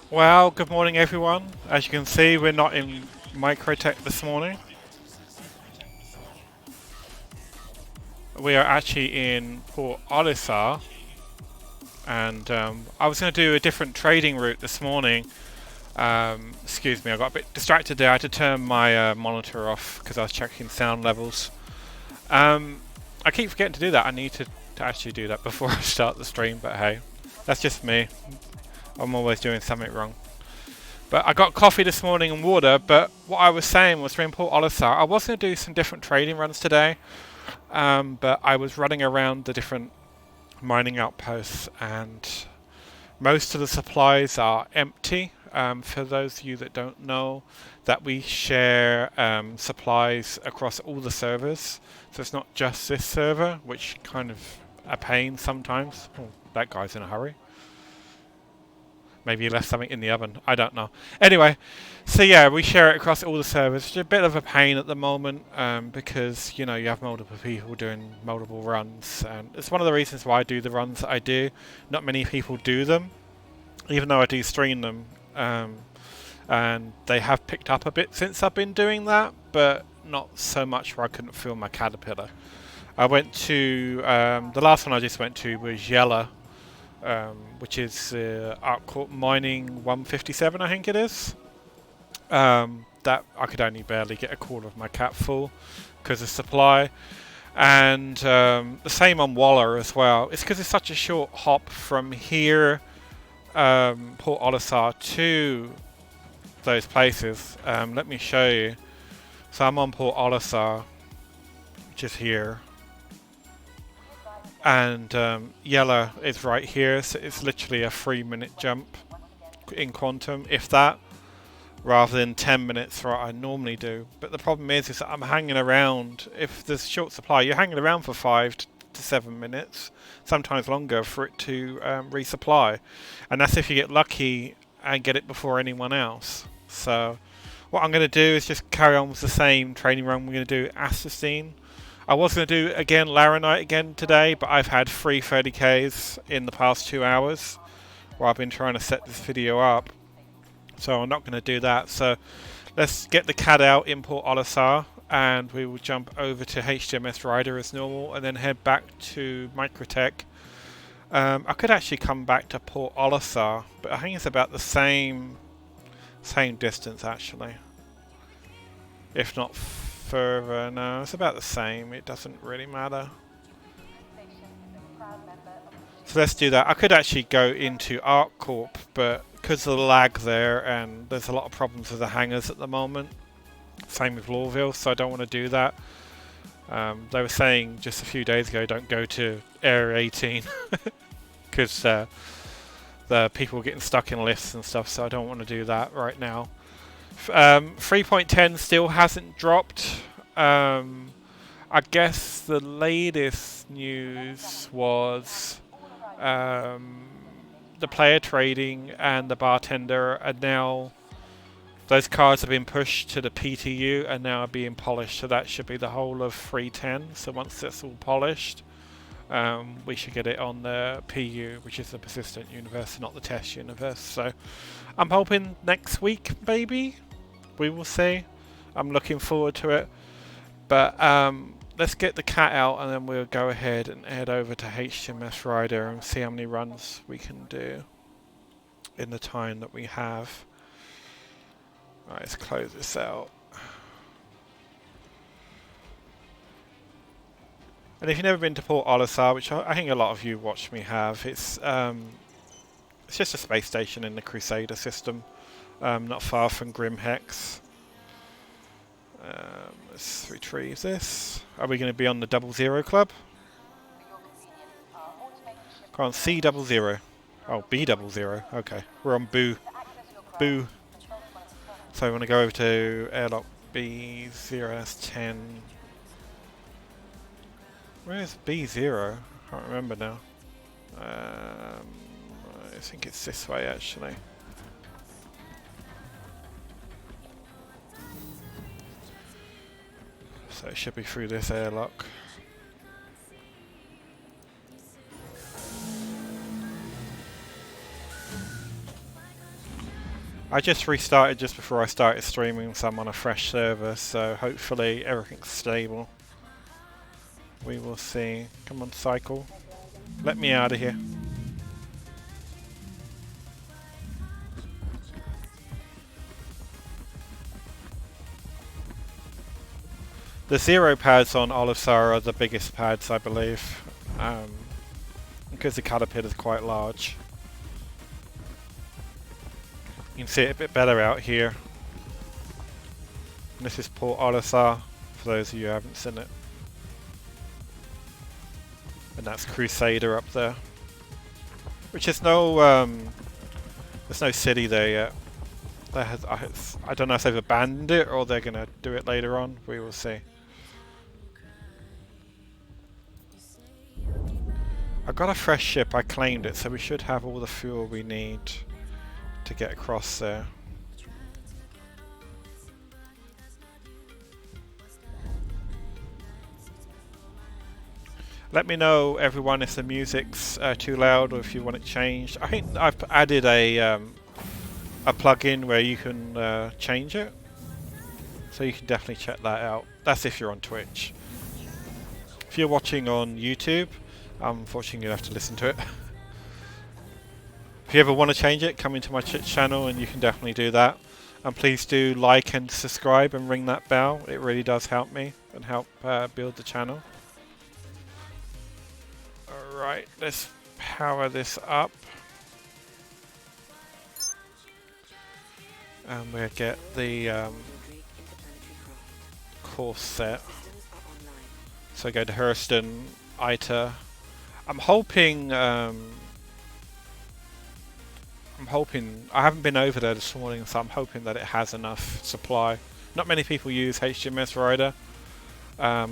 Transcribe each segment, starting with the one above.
Well, good morning everyone. As you can see, we're not in Microtech this morning. We are actually in Port Olisar, and I was going to do a different trading route this morning. Excuse me, I got a bit distracted there. I had to turn my monitor off because I was checking sound levels. I keep forgetting to do that. I need to actually do that before I start the stream, but hey, that's just me. I'm always doing something wrong. But I got coffee this morning and water, but what I was saying was for Port Olisar, I was going to do some different trading runs today, but I was running around the different mining outposts and most of the supplies are empty. For those of you that don't know, that we share supplies across all the servers, so it's not just this server, which kind of a pain sometimes. Oh, that guy's in a hurry. Maybe he left something in the oven. I don't know. Anyway, so yeah, we share it across all the servers. It's a bit of a pain at the moment because, you know, you have multiple people doing multiple runs. And it's one of the reasons why I do the runs that I do. Not many people do them, even though I do stream them. And they have picked up a bit since I've been doing that, but not so much where I couldn't feel my caterpillar. I went to, the last one I just went to was Yella. Which is Arc Mining 157, I think it is. That I could only barely get a quarter of my cap full because of supply. And the same on Waller as well. It's because it's such a short hop from here, Port Olisar, to those places. Let me show you. So I'm on Port Olisar, which is here. And Yella is right here, so it's literally a 3-minute jump in quantum, if that, rather than 10 minutes like I normally do. But the problem is that I'm hanging around. If there's short supply, you're hanging around for 5 to 7 minutes, sometimes longer, for it to resupply. And that's if you get lucky and get it before anyone else. So what I'm going to do is just carry on with the same training run. We're going to do Assassine. I was going to do again Laranite again today, but I've had 3 30Ks in the past 2 hours while I've been trying to set this video up. So I'm not going to do that. So let's get the CAD out in Port Olisar and we will jump over to HDMS Rider as normal and then head back to Microtech. I could actually come back to Port Olisar, but I think it's about the same distance actually. If not further, no, it's about the same. It doesn't really matter. So let's do that. I could actually go into ArcCorp, but because of the lag there and there's a lot of problems with the hangars at the moment. Same with Lawville, so I don't want to do that. They were saying just a few days ago, don't go to Area 18 because the people were getting stuck in lifts and stuff, so I don't want to do that right now. 3.10 still hasn't dropped. I guess the latest news was the player trading and the bartender are now, those cards have been pushed to the PTU and now are being polished. So that should be the whole of 310. So once that's all polished, we should get it on the PU, which is the persistent universe, not the test universe. So I'm hoping next week, maybe. We will see. I'm looking forward to it. But let's get the cat out and then we'll go ahead and head over to HMS Rider and see how many runs we can do in the time that we have. Alright, let's close this out. And if you've never been to Port Olisar, which I think a lot of you watch me have, it's just a space station in the Crusader system, not far from Grim Hex. Let's retrieve this. Are we going to be on the 00 club? Come on, C00. Oh, B00. Okay, we're on Boo. Boo. So I want to go over to airlock B0S10. Where's B0? I can't remember now. I think it's this way actually. So it should be through this airlock. I just restarted just before I started streaming, so I'm on a fresh server, so hopefully everything's stable. We will see. Come on, cycle. Let me out of here. The 0 pads on Olisar are the biggest pads, I believe, because the caterpillar is quite large. You can see it a bit better out here. And this is Port Olisar, for those of you who haven't seen it. And that's Crusader up there. Which is no, there's no city there yet. I don't know if they've abandoned it or they're going to do it later on. We will see. I got a fresh ship, I claimed it, so we should have all the fuel we need to get across there. Let me know, everyone, if the music's too loud or if you want it changed. I think I've added a plugin where you can change it, so you can definitely check that out. That's if you're on Twitch. If you're watching on YouTube, unfortunately you'll have to listen to it. If you ever want to change it, come into my channel and you can definitely do that. And please do like and subscribe and ring that bell. It really does help me and help build the channel. Alright, let's power this up. And we'll get the course set. So go to Hurston, ITER. I'm hoping, I haven't been over there this morning, so I'm hoping that it has enough supply. Not many people use HMS Rider.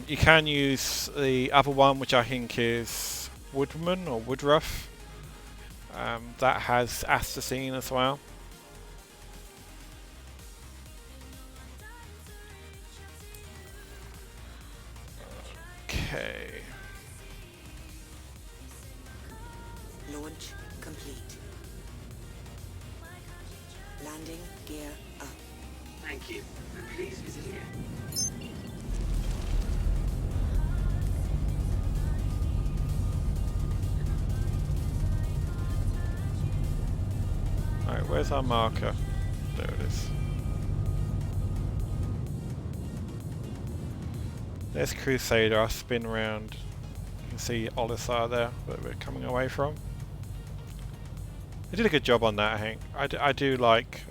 You can use the other one, which I think is Woodman or Woodruff. That has Astacine as well. Okay. Launch complete. Landing gear up. Thank you. Please visit here. Alright, where's our marker? There it is. There's Crusader. I'll spin around. You can see Olisar there that we're coming away from. They did a good job on that, I think. I do like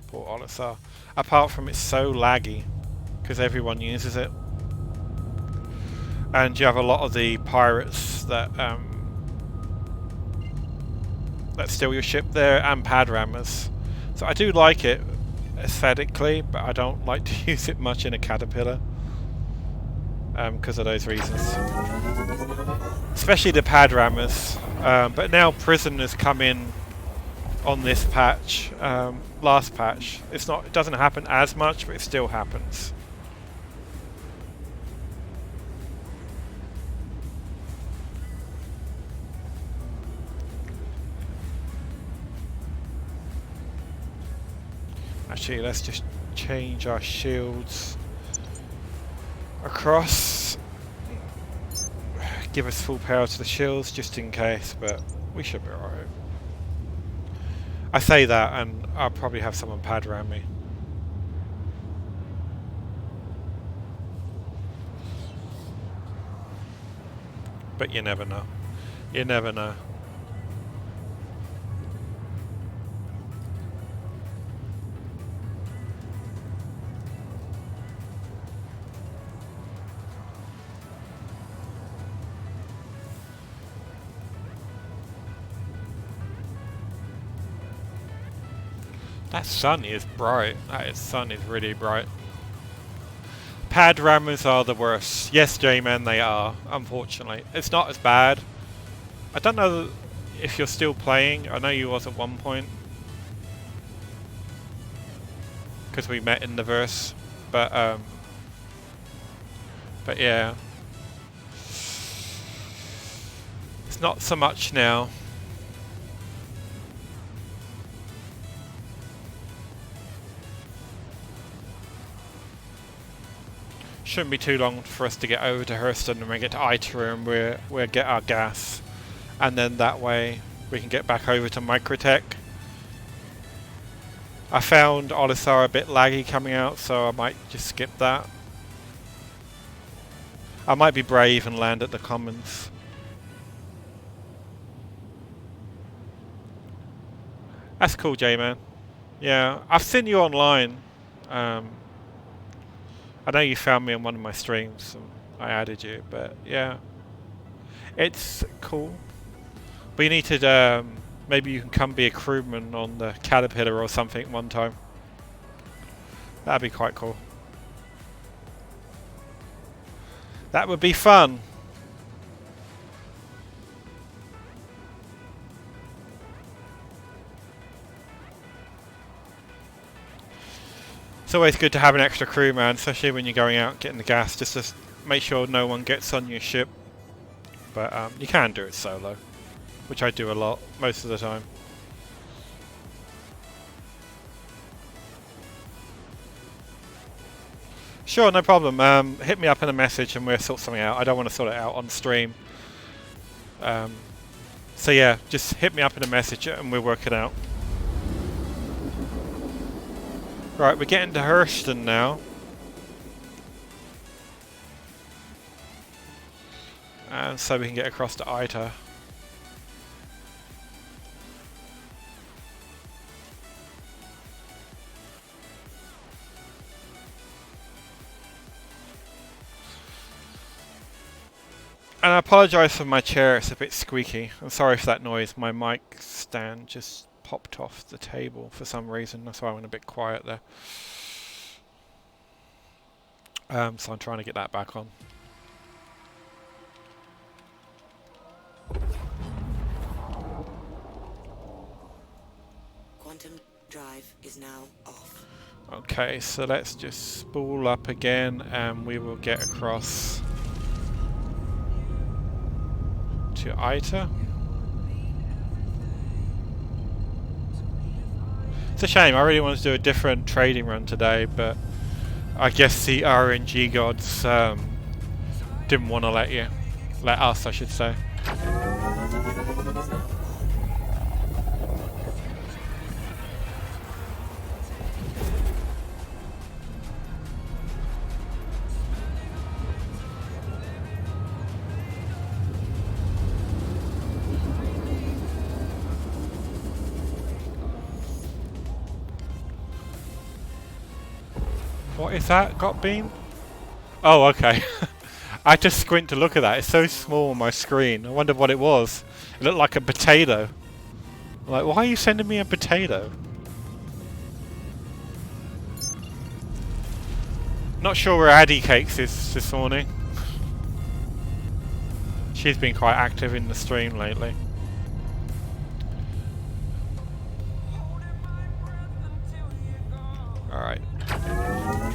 Port Olisar. Apart from it's so laggy, because everyone uses it. And you have a lot of the pirates that steal your ship there, and pad rammers. So I do like it aesthetically, but I don't like to use it much in a caterpillar. Because of those reasons. Especially the pad rammers. But now Prism has come in on this patch. Last patch, it doesn't happen as much, but it still happens. Actually, let's just change our shields across. Give us full power to the shields just in case, but we should be alright. I say that and I'll probably have someone pad around me. But you never know. You never know. That sun is bright. That sun is really bright. Pad rammers are the worst. Yes, J-Man, they are, unfortunately. It's not as bad. I don't know if you're still playing. I know you was at one point. Because we met in the verse. But yeah. It's not so much now. Shouldn't be too long for us to get over to Hurston, and we get to Iter and we'll get our gas, and then that way we can get back over to Microtech. I found Olisar a bit laggy coming out, so I might just skip that. I might be brave and land at the Commons. That's cool, J-Man. Yeah, I've seen you online. I know you found me on one of my streams and I added you, but yeah. It's cool. But you need to, maybe you can come be a crewman on the Caterpillar or something one time. That'd be quite cool. That would be fun. It's always good to have an extra crew, man, especially when you're going out getting the gas, just to make sure no one gets on your ship. But you can do it solo, which I do a lot, most of the time. Sure, no problem. Hit me up in a message and we'll sort something out. I don't want to sort it out on stream. So yeah, just hit me up in a message and we'll work it out. Right, we're getting to Hurston now. And so we can get across to Iter. And I apologise for my chair, it's a bit squeaky. I'm sorry for that noise. My mic stand just popped off the table for some reason. That's why I went a bit quiet there. So I'm trying to get that back on. Quantum drive is now off. Okay, so let's just spool up again and we will get across to Iter. It's a shame, I really wanted to do a different trading run today, but I guess the RNG gods didn't want to let us, I should say. What is that? Got beam? Oh, okay. I had to squint to look at that. It's so small on my screen. I wondered what it was. It looked like a potato. I'm like, why are you sending me a potato? Not sure where Addie Cakes is this morning. She's been quite active in the stream lately.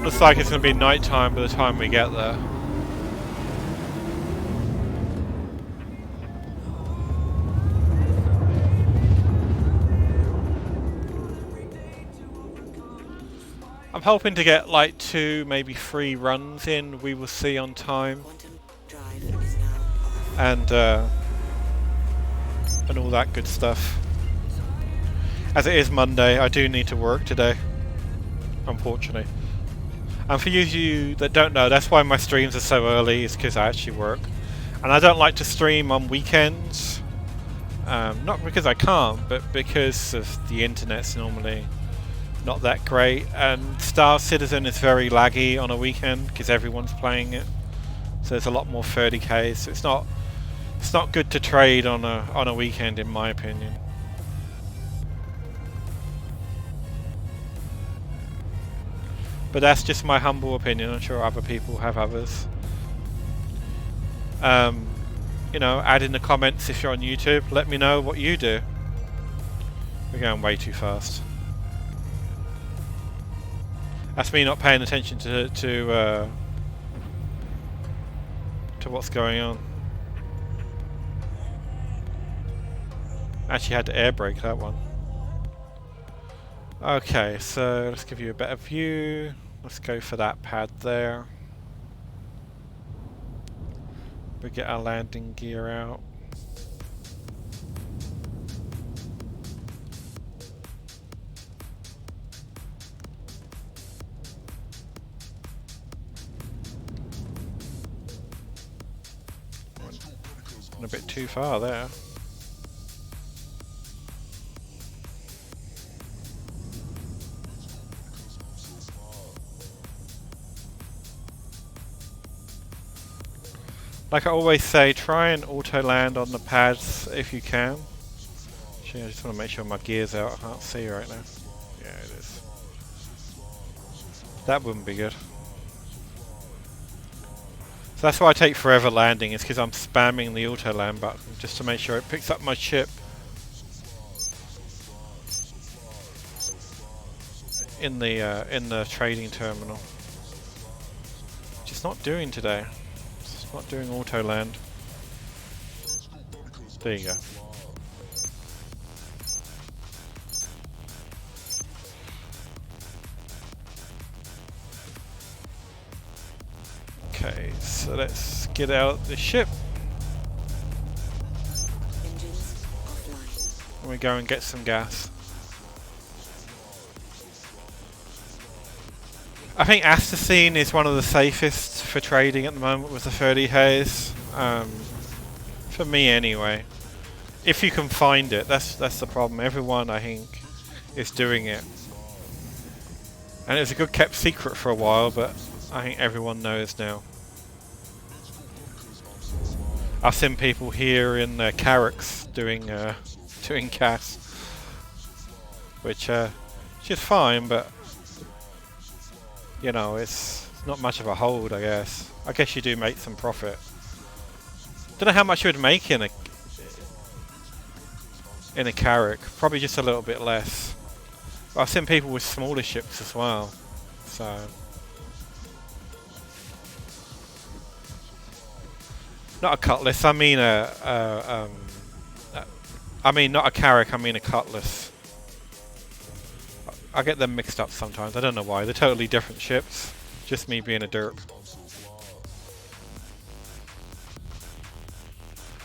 Looks like it's going to be night time by the time we get there. I'm hoping to get like 2, maybe 3 runs in. We will see on time. Quantum drive is now off. And all that good stuff. As it is Monday, I do need to work today, unfortunately. And for you that don't know, that's why my streams are so early, is because I actually work. And I don't like to stream on weekends. Not because I can't, but because of the internet's normally not that great. And Star Citizen is very laggy on a weekend because everyone's playing it. So there's a lot more 30Ks. So it's not good to trade on a weekend, in my opinion. But that's just my humble opinion. I'm sure other people have others. You know, add in the comments if you're on YouTube. Let me know what you do. We're going way too fast. That's me not paying attention to what's going on. Actually had to air brake that one. Okay, so let's give you a better view. Let's go for that pad there. We get our landing gear out. Went a bit too far there. Like I always say, try and auto land on the pads if you can. Actually, I just want to make sure my gear's out. I can't see right now. Yeah, it is. That wouldn't be good. So that's why I take forever landing, is because I'm spamming the auto land button just to make sure it picks up my ship in the trading terminal. Just not doing today. Not doing auto land. There you go. Okay, so let's get out the ship. Engines offline. And we go and get some gas. I think Astasine is one of the safest for trading at the moment with the 30 haze. For me anyway. If you can find it, that's the problem. Everyone I think is doing it. And it was a good kept secret for a while, but I think everyone knows now. I've seen people here in Carracks doing CAS, which is fine, but you know, it's not much of a hold, I guess. I guess you do make some profit. Don't know how much you would make in a Carrack. Probably just a little bit less. But I've seen people with smaller ships as well. So not a cutlass. I mean I mean not a Carrack. I mean a cutlass. I get them mixed up sometimes. I don't know why. They're totally different ships. Just me being a derp.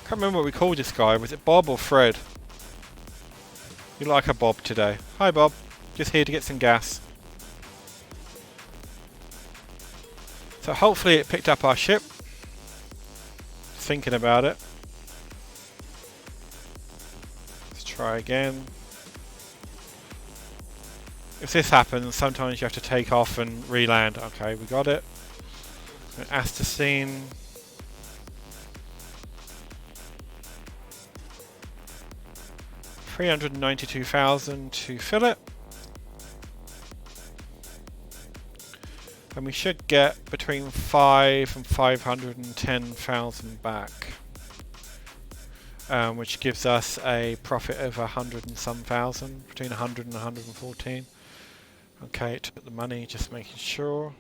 Can't remember what we called this guy. Was it Bob or Fred? You like a Bob today. Hi Bob. Just here to get some gas. So hopefully it picked up our ship. Thinking about it. Let's try again. If this happens, sometimes you have to take off and re-land. Okay, we got it. Astasine. $392,000 to fill it. And we should get between 5 and 510,000 back. Which gives us a profit of 100 and some thousand, between 100 and 114. Okay, to put the money, just making sure.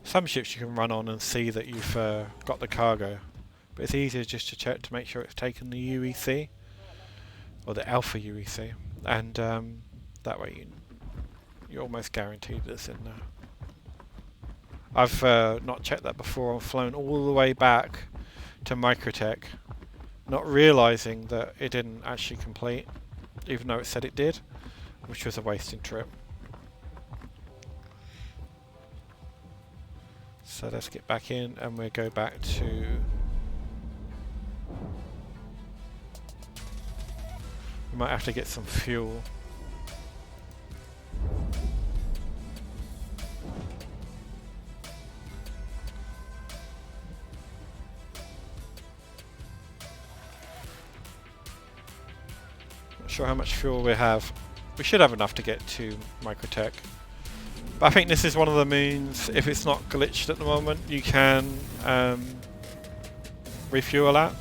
Some ships you can run on and see that you've got the cargo, but it's easier just to check to make sure it's taken the UEC or the alpha UEC, and that way you're almost guaranteed that it's in there. I've not checked that before. I've flown all the way back to Microtech, not realising that it didn't actually complete, even though it said it did, which was a wasting trip. So let's get back in and we'll go back to... We might have to get some fuel. Not sure how much fuel we have. We should have enough to get to Microtech. But I think this is one of the moons, if it's not glitched at the moment, you can refuel at.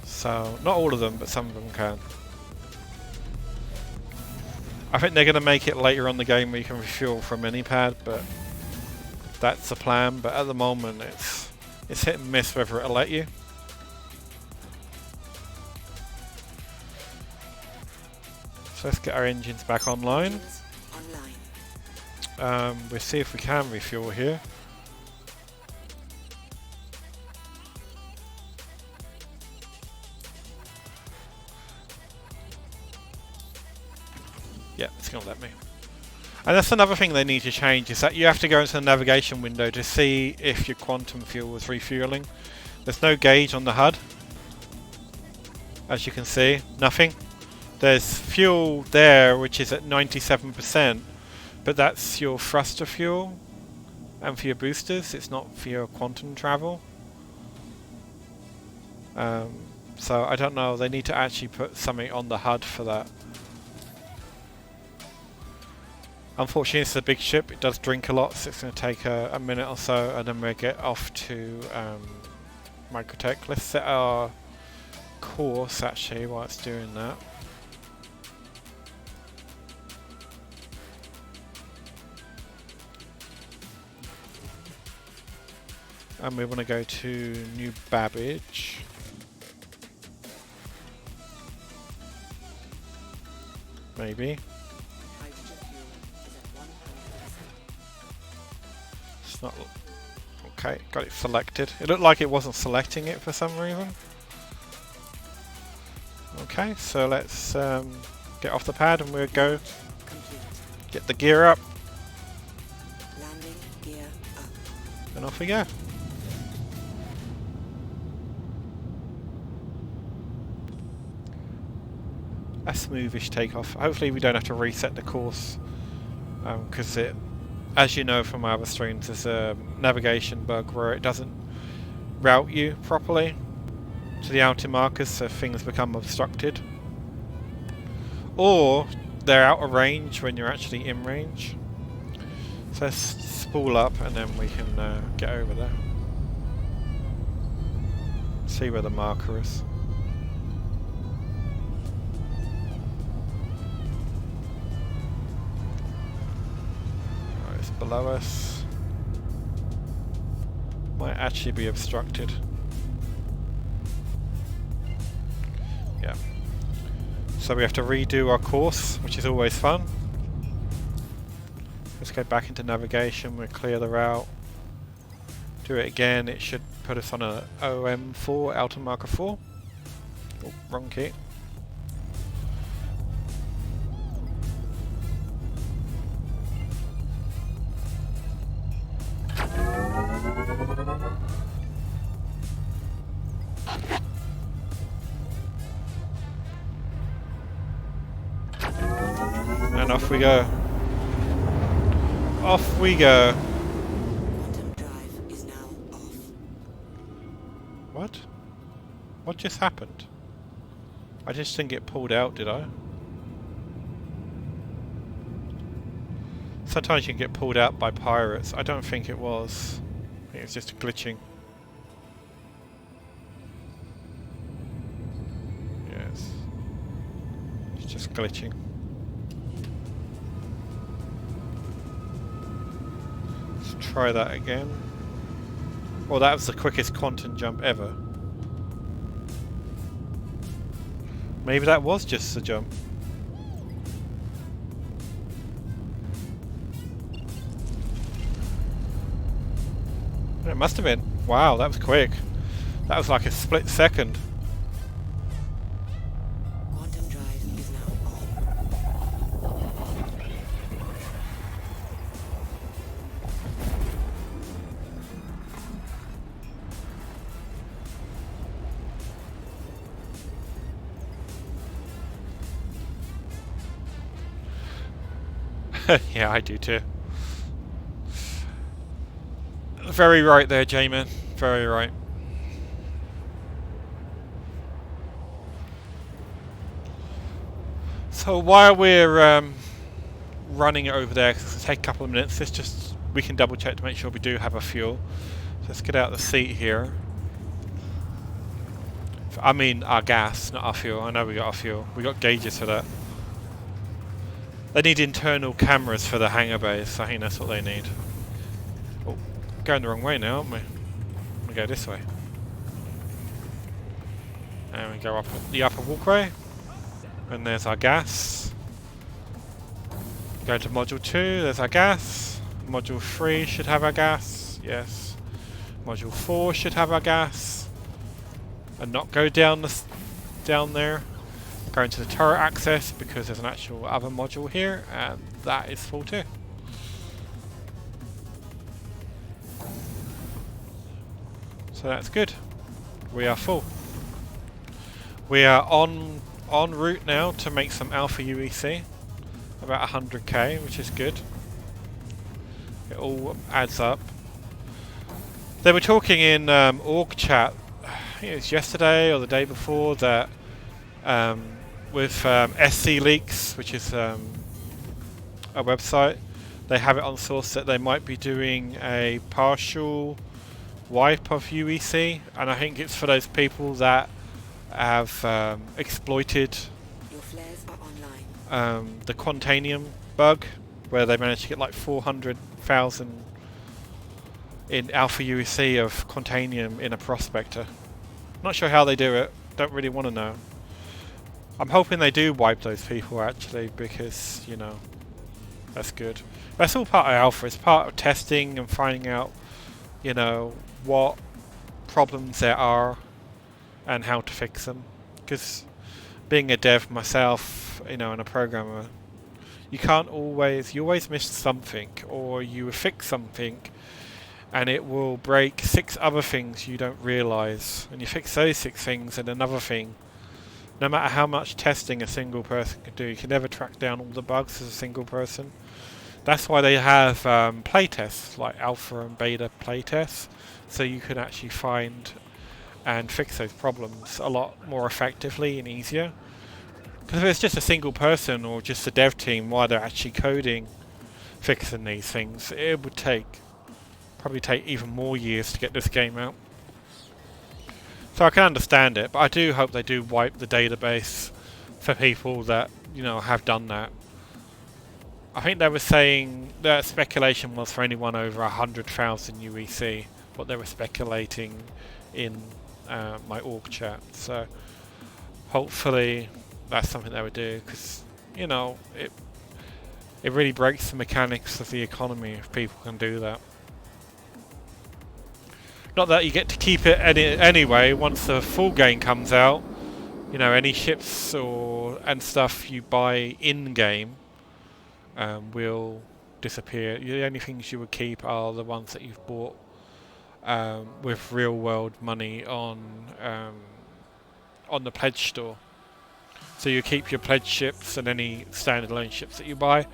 So, not all of them, but some of them can. I think they're going to make it later on the game where you can refuel from any pad, but that's the plan. But at the moment, it's hit and miss whether it'll let you. So let's get our engines back online. Engines online. We'll see if we can refuel here. Yeah, it's going to let me. And that's another thing they need to change, is that you have to go into the navigation window to see if your quantum fuel is refueling. There's no gauge on the HUD. As you can see, nothing. There's fuel there which is at 97%, but that's your thruster fuel and for your boosters, it's not for your quantum travel. So I don't know, they need to actually put something on the HUD for that. Unfortunately, it's a big ship, it does drink a lot, so it's going to take a minute or so, and then we'll get off to Microtech. Let's set our course actually while it's doing that. And we want to go to New Babbage. Maybe. Hydrogen fuel is at 100%. It's not. Okay, got it selected. It looked like it wasn't selecting it for some reason. Okay, so let's get off the pad and we'll go Complete. get the gear up Landing gear up. and off we go. A smoothish takeoff. Hopefully we don't have to reset the course, because it, as you know from my other streams, there's a navigation bug where it doesn't route you properly to the outer markers, so things become obstructed, or they're out of range when you're actually in range. So let's spool up and then we can get over there, see where the marker is. Below us might actually be obstructed. Yeah. So we have to redo our course, which is always fun. Let's go back into navigation, we'll clear the route. Do it again, it should put us on a OM4, outer marker 4. Oh, wrong key. And off we go. Off we go. Quantum drive is now off. What? What just happened? I just didn't get pulled out, did I? Sometimes you can get pulled out by pirates. I don't think it was. I think it's just glitching. Yes. It's just glitching. Let's try that again. Well, that was the quickest quantum jump ever. Maybe that was just a jump. It must have been. Wow, that was quick. That was like a split second. Quantum drive is now on. Yeah, I do too. Very right there, Jamin. Very right. So while we're running it over there, 'cause it's gonna take a couple of minutes, we can double check to make sure we do have a fuel. So let's get out the seat here. I mean our gas, not our fuel. I know we got our fuel. We got gauges for that. They need internal cameras for the hangar bays. I think that's what they need. Oh, going the wrong way now, aren't we? We go this way. And we go up the upper walkway. And there's our gas. Go to module 2, there's our gas. Module 3 should have our gas. Yes. Module 4 should have our gas. And not go down there. Go into the turret access because there's an actual other module here, and that is full too. So that's good. We are full. We are en route now to make some alpha UEC, about 100k, which is good. It all adds up. They were talking in org chat, I think it was yesterday or the day before, that with SC Leaks, which is a website, they have it on source that they might be doing a partial wipe of UEC, and I think it's for those people that have exploited Your flares are online. the Quantanium bug, where they managed to get like 400,000 in alpha UEC of Quantanium in a prospector. Not sure how they do it, don't really want to know. I'm hoping they do wipe those people actually, because, you know, that's good. That's all part of alpha, it's part of testing and finding out, you know, what problems there are and how to fix them. Because being a dev myself, you know, and a programmer, you always miss something, or you fix something and it will break 6 other things you don't realise, and you fix those 6 things and another thing. No matter how much testing a single person can do, you can never track down all the bugs as a single person. That's why they have playtests, like alpha and beta playtests, so you can actually find and fix those problems a lot more effectively and easier. Because if it's just a single person or just a dev team while they're actually coding, fixing these things, it would probably take even more years to get this game out. So I can understand it, but I do hope they do wipe the database for people that, you know, have done that. I think they were saying that speculation was for anyone over 100,000 UEC, what they were speculating in my org chat. So hopefully that's something they would do, because, you know, it really breaks the mechanics of the economy if people can do that. Not that you get to keep it anyway. Once the full game comes out, you know, any ships and stuff you buy in game will disappear. The only things you would keep are the ones that you've bought with real world money on the pledge store. So you keep your pledge ships, and any standalone ships that you buy,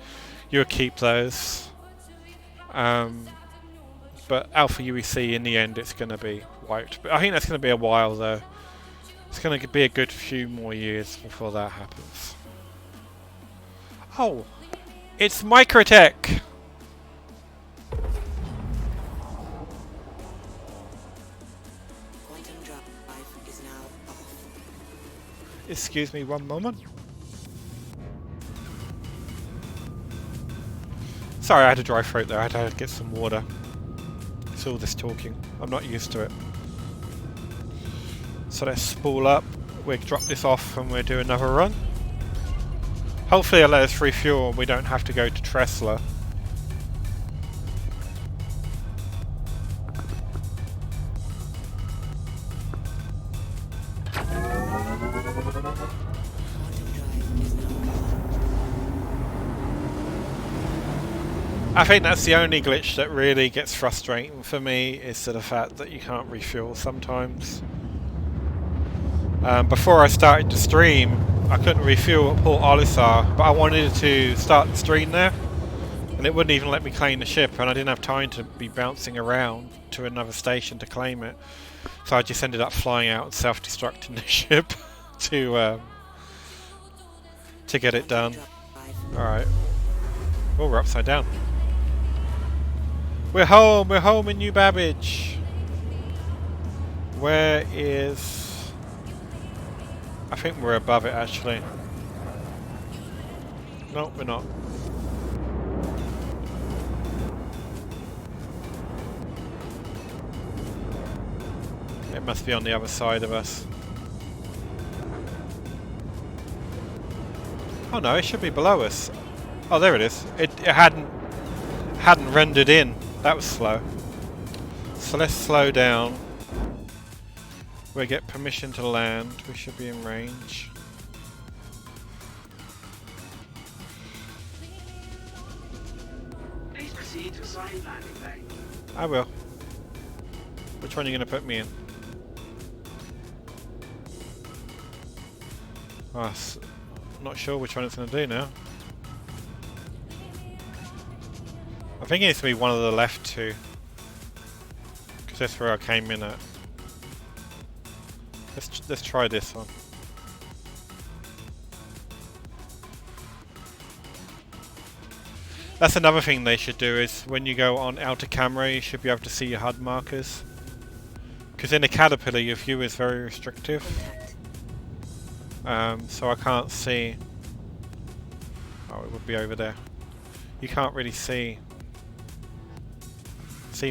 you'll keep those. But alpha UEC, in the end, it's going to be wiped. But I think that's going to be a while, though. It's going to be a good few more years before that happens. Oh, it's Microtech. Quantum drive is now off. Excuse me one moment. Sorry, I had a dry throat there. I had to get some water. It's all this talking. I'm not used to it. So let's spool up. We'll drop this off and we'll do another run. Hopefully it'll let us refuel and we don't have to go to Tresla. I think that's the only glitch that really gets frustrating for me, is the fact that you can't refuel sometimes. Before I started the stream, I couldn't refuel at Port Olisar, but I wanted to start the stream there, and it wouldn't even let me claim the ship, and I didn't have time to be bouncing around to another station to claim it. So I just ended up flying out and self-destructing the ship to get it done. Alright. Oh, we're upside down. We're home in New Babbage. Where is... I think we're above it actually. No, we're not. It must be on the other side of us. Oh no, it should be below us. Oh, there it is. It hadn't rendered in. That was slow. So let's slow down. We get permission to land. We should be in range. Please proceed to assigned landing bay. I will. Which one are you going to put me in? Oh, I'm not sure which one it's going to do now. I think it needs to be one of the left two, because that's where I came in at. Let's try this one. That's another thing they should do, is when you go on outer camera you should be able to see your HUD markers. Because in a Caterpillar your view is very restrictive. So I can't see... Oh, it would be over there. You can't really see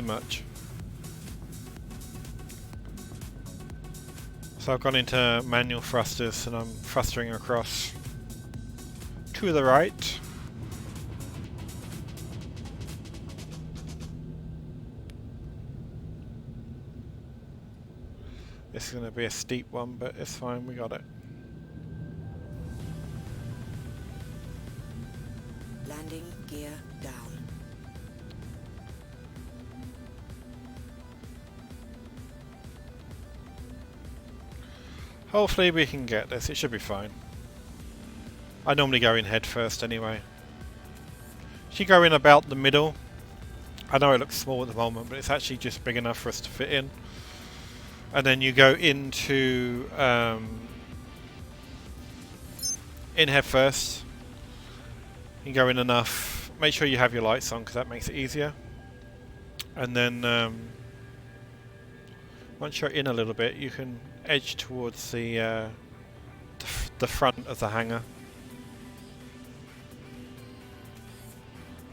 much. So I've gone into manual thrusters and I'm thrustering across to the right. This is going to be a steep one, but it's fine, we got it. Landing gear down. Hopefully we can get this, it should be fine. I normally go in head first anyway. If you go in about the middle, I know it looks small at the moment, but it's actually just big enough for us to fit in. And then you go into in head first. You go in enough. Make sure you have your lights on because that makes it easier. And then once you're in a little bit, you can edge towards the front of the hangar,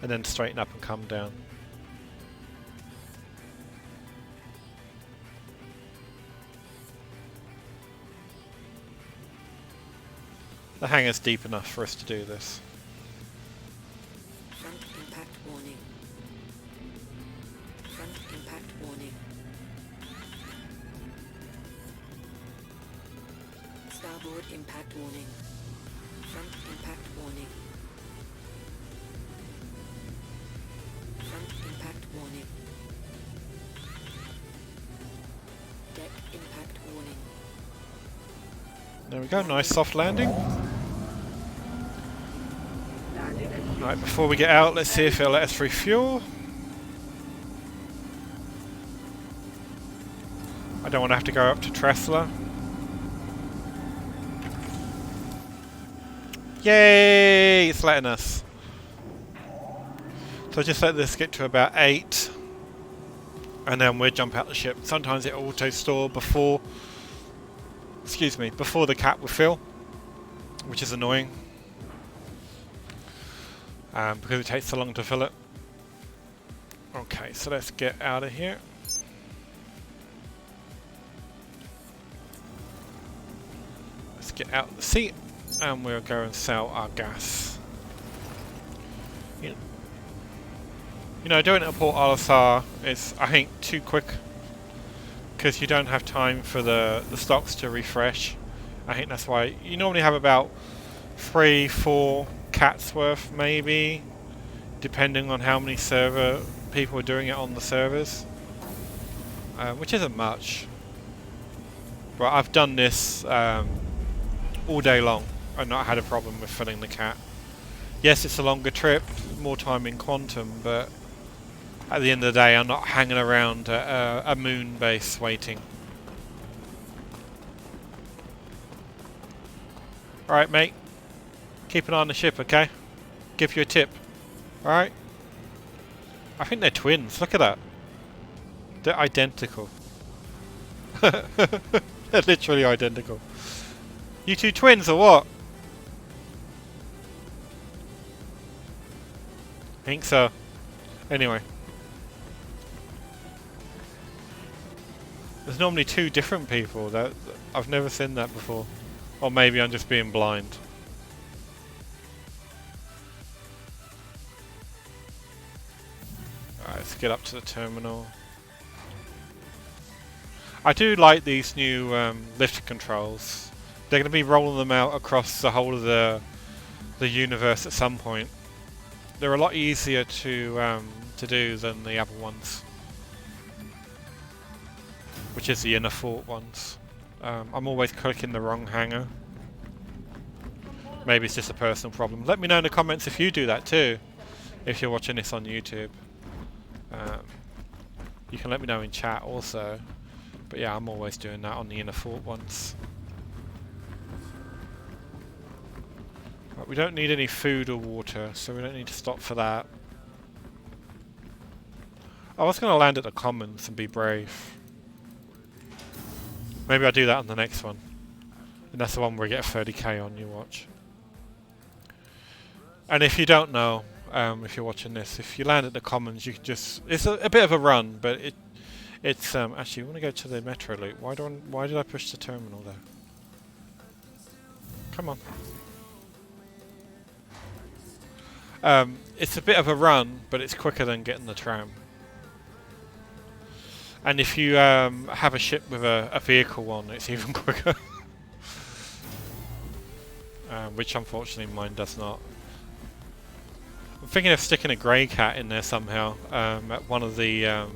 and then straighten up and come down. The hangar's deep enough for us to do this. Front impact warning. Front impact warning. Starboard impact warning. Front impact warning. Front impact warning. Deck impact warning. There we go, nice soft landing. Right, before we get out, let's see if it'll let us refuel. I don't want to have to go up to Tresla. Yay! It's letting us. So just let this get to about 8. And then we'll jump out the ship. Sometimes it auto-store before... Excuse me, before the cap will fill. Which is annoying. Because it takes so long to fill it. Okay, so let's get out of here. Let's get out of the seat and we'll go and sell our gas. You know, doing it at Port Olisar is, I think, too quick because you don't have time for the stocks to refresh. I think that's why you normally have about 3-4 cats worth, maybe, depending on how many server people are doing it on the servers, which isn't much. But I've done this all day long and not had a problem with filling the cat. Yes, it's a longer trip, more time in Quantum, but at the end of the day, I'm not hanging around a moon base waiting. Alright, mate. Keep an eye on the ship, okay? Give you a tip. Alright? I think they're twins. Look at that. They're identical. They're literally identical. You two twins or what? I think so. Anyway. There's normally two different people. That I've never seen that before. Or maybe I'm just being blind. Alright, let's get up to the terminal. I do like these new lift controls. They're going to be rolling them out across the whole of the universe at some point. They're a lot easier to do than the other ones, which is the inner fort ones. I'm always clicking the wrong hangar. Maybe it's just a personal problem. Let me know in the comments if you do that too, if you're watching this on YouTube. You can let me know in chat also. But yeah, I'm always doing that on the inner fort ones. Right, we don't need any food or water, so we don't need to stop for that. I was going to land at the Commons and be brave. Maybe I'll do that on the next one. And that's the one where we get a 30k on, you watch. And if you don't know, if you're watching this, if you land at the Commons, you can just... It's a bit of a run, but it's... actually, we want to go to the metro loop. Why did I push the terminal there? Come on. It's a bit of a run, but it's quicker than getting the tram. And if you have a ship with a vehicle on, it's even quicker. Which unfortunately mine does not. I'm thinking of sticking a grey cat in there somehow at one of the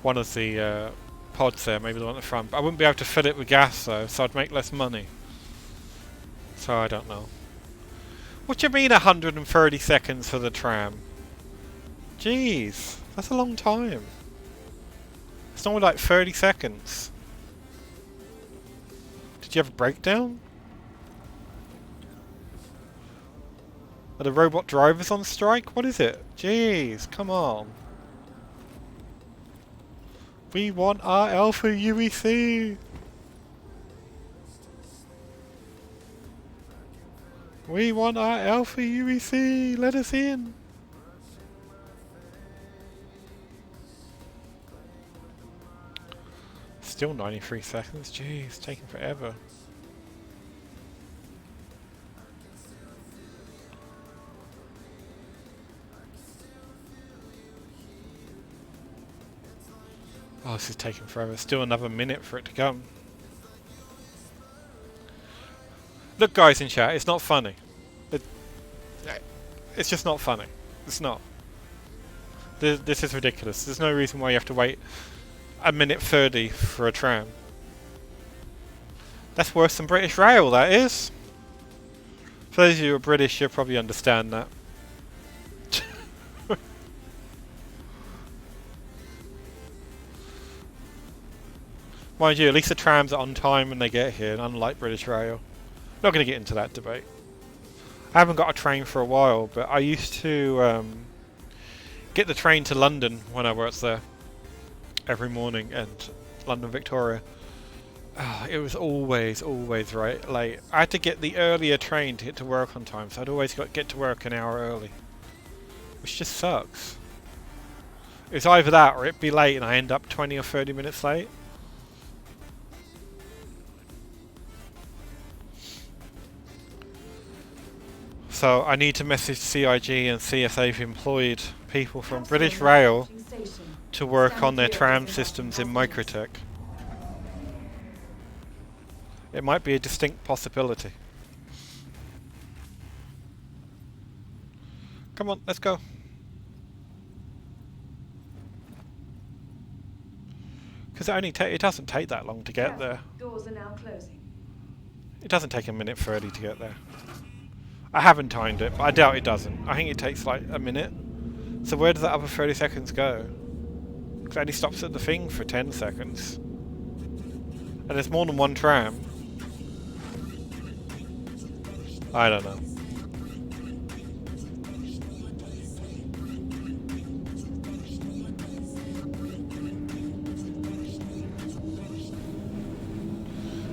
pods there, maybe the one at the front. But I wouldn't be able to fill it with gas though, so I'd make less money. So I don't know. What do you mean 130 seconds for the tram? Jeez, that's a long time. It's normally like 30 seconds. Did you have a breakdown? Are the robot drivers on strike? What is it? Jeez, come on. We want our Alpha UEC! We want our Alpha UEC! Let us in! Still 93 seconds? Jeez, taking forever. Oh, this is taking forever. Still another minute for it to come. Look, guys in chat, it's not funny. It's just not funny. It's not. This is ridiculous. There's no reason why you have to wait a minute 30 for a tram. That's worse than British Rail, that is. For those of you who are British, you'll probably understand that. Mind you, at least the trams are on time when they get here, unlike British Rail. Not going to get into that debate. I haven't got a train for a while, but I used to get the train to London when I worked there every morning, and London Victoria. It was always right late. I had to get the earlier train to get to work on time, so I'd always get to work an hour early, which just sucks. It's either that or it'd be late and I end up 20 or 30 minutes late. So I need to message CIG and see if they've employed people from British Rail to work on their tram systems in Microtech. It might be a distinct possibility. Come on, let's go. Because it doesn't take that long to get there. Doors are now closing. It doesn't take a minute 30 to get there. I haven't timed it, but I doubt it doesn't. I think it takes like a minute. So where does that other 30 seconds go? Because it only stops at the thing for 10 seconds. And there's more than one tram. I don't know.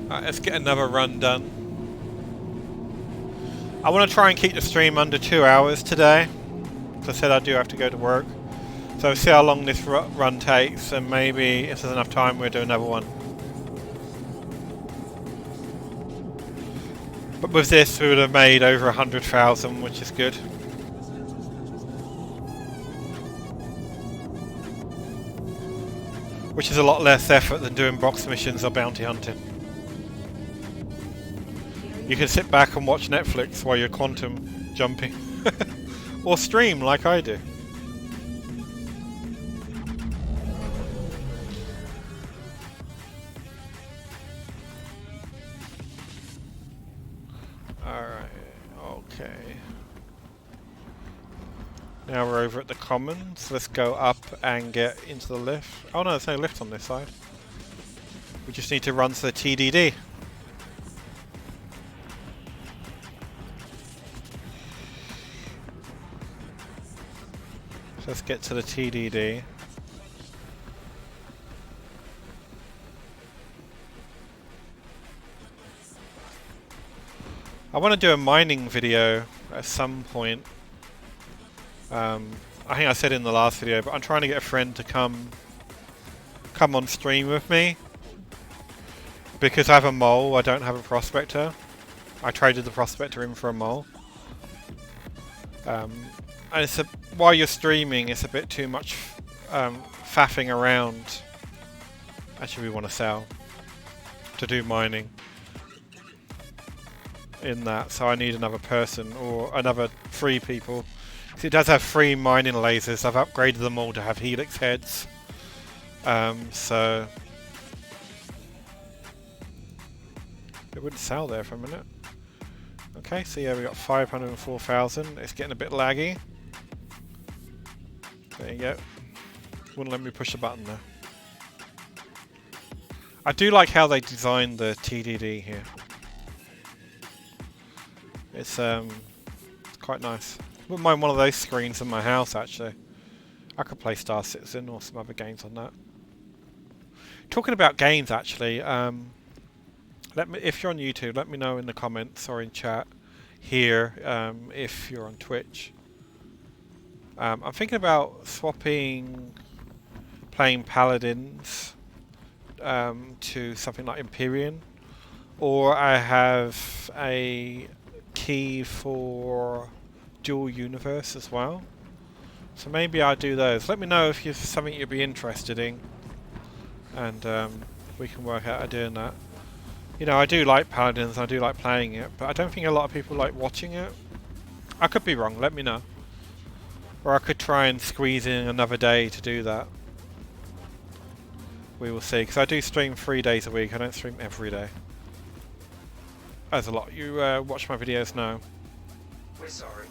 Alright, let's get another run done. I want to try and keep the stream under 2 hours today. As I said, I do have to go to work. So see how long this run takes, and maybe if there's enough time we'll do another one. But with this we would have made over 100,000, which is good. Which is a lot less effort than doing box missions or bounty hunting. You can sit back and watch Netflix while you're quantum jumping. Or stream like I do. Alright, okay. Now we're over at the Commons. Let's go up and get into the lift. Oh no, there's no lift on this side. We just need to run to the TDD. So let's get to the TDD. I want to do a mining video at some point. I think I said in the last video, but I'm trying to get a friend to come on stream with me. Because I have a mole, I don't have a prospector. I traded the prospector in for a mole. And it's while you're streaming, it's a bit too much faffing around. Actually, we want to sell to do mining in that, so I need another person or another 3 people. So it does have 3 mining lasers. I've upgraded them all to have helix heads. So it wouldn't sell there for a minute. Okay, so yeah, we got 504,000. It's getting a bit laggy. There you go. Wouldn't let me push a button there. I do like how they designed the TDD here. It's quite nice. Wouldn't mind one of those screens in my house actually. I could play Star Citizen or some other games on that. Talking about games actually, if you're on YouTube, let me know in the comments or in chat here if you're on Twitch. I'm thinking about swapping playing Paladins to something like Imperium, or I have a key for dual universe as well. So maybe I'll do those. Let me know if it's something you'd be interested in, and we can work out doing that. You know, I do like Paladins, I do like playing it, but I don't think a lot of people like watching it. I could be wrong, let me know. Or I could try and squeeze in another day to do that. We will see, because I do stream 3 days a week, I don't stream every day. That's a lot. You watch my videos now. We're sorry.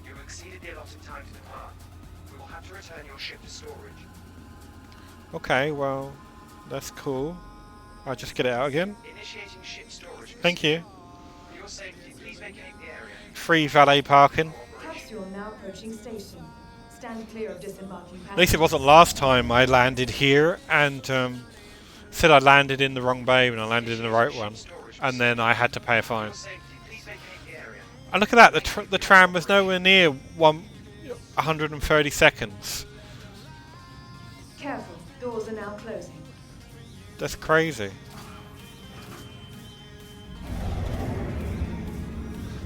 You've exceeded the allotted time to depart. We will have to return your ship to storage. Okay, well, that's cool. I'll just get it out again. Initiating ship storage. Thank you. For your safety, please vacate the area. Free valet parking. Capsule now approaching station. Stand clear of disembarking At least it wasn't last time I landed here and said I landed in the wrong bay when I landed in the right one. And then I had to pay a fine. And look at that, the tram was nowhere near 130 seconds. Careful, doors are now closing. That's crazy.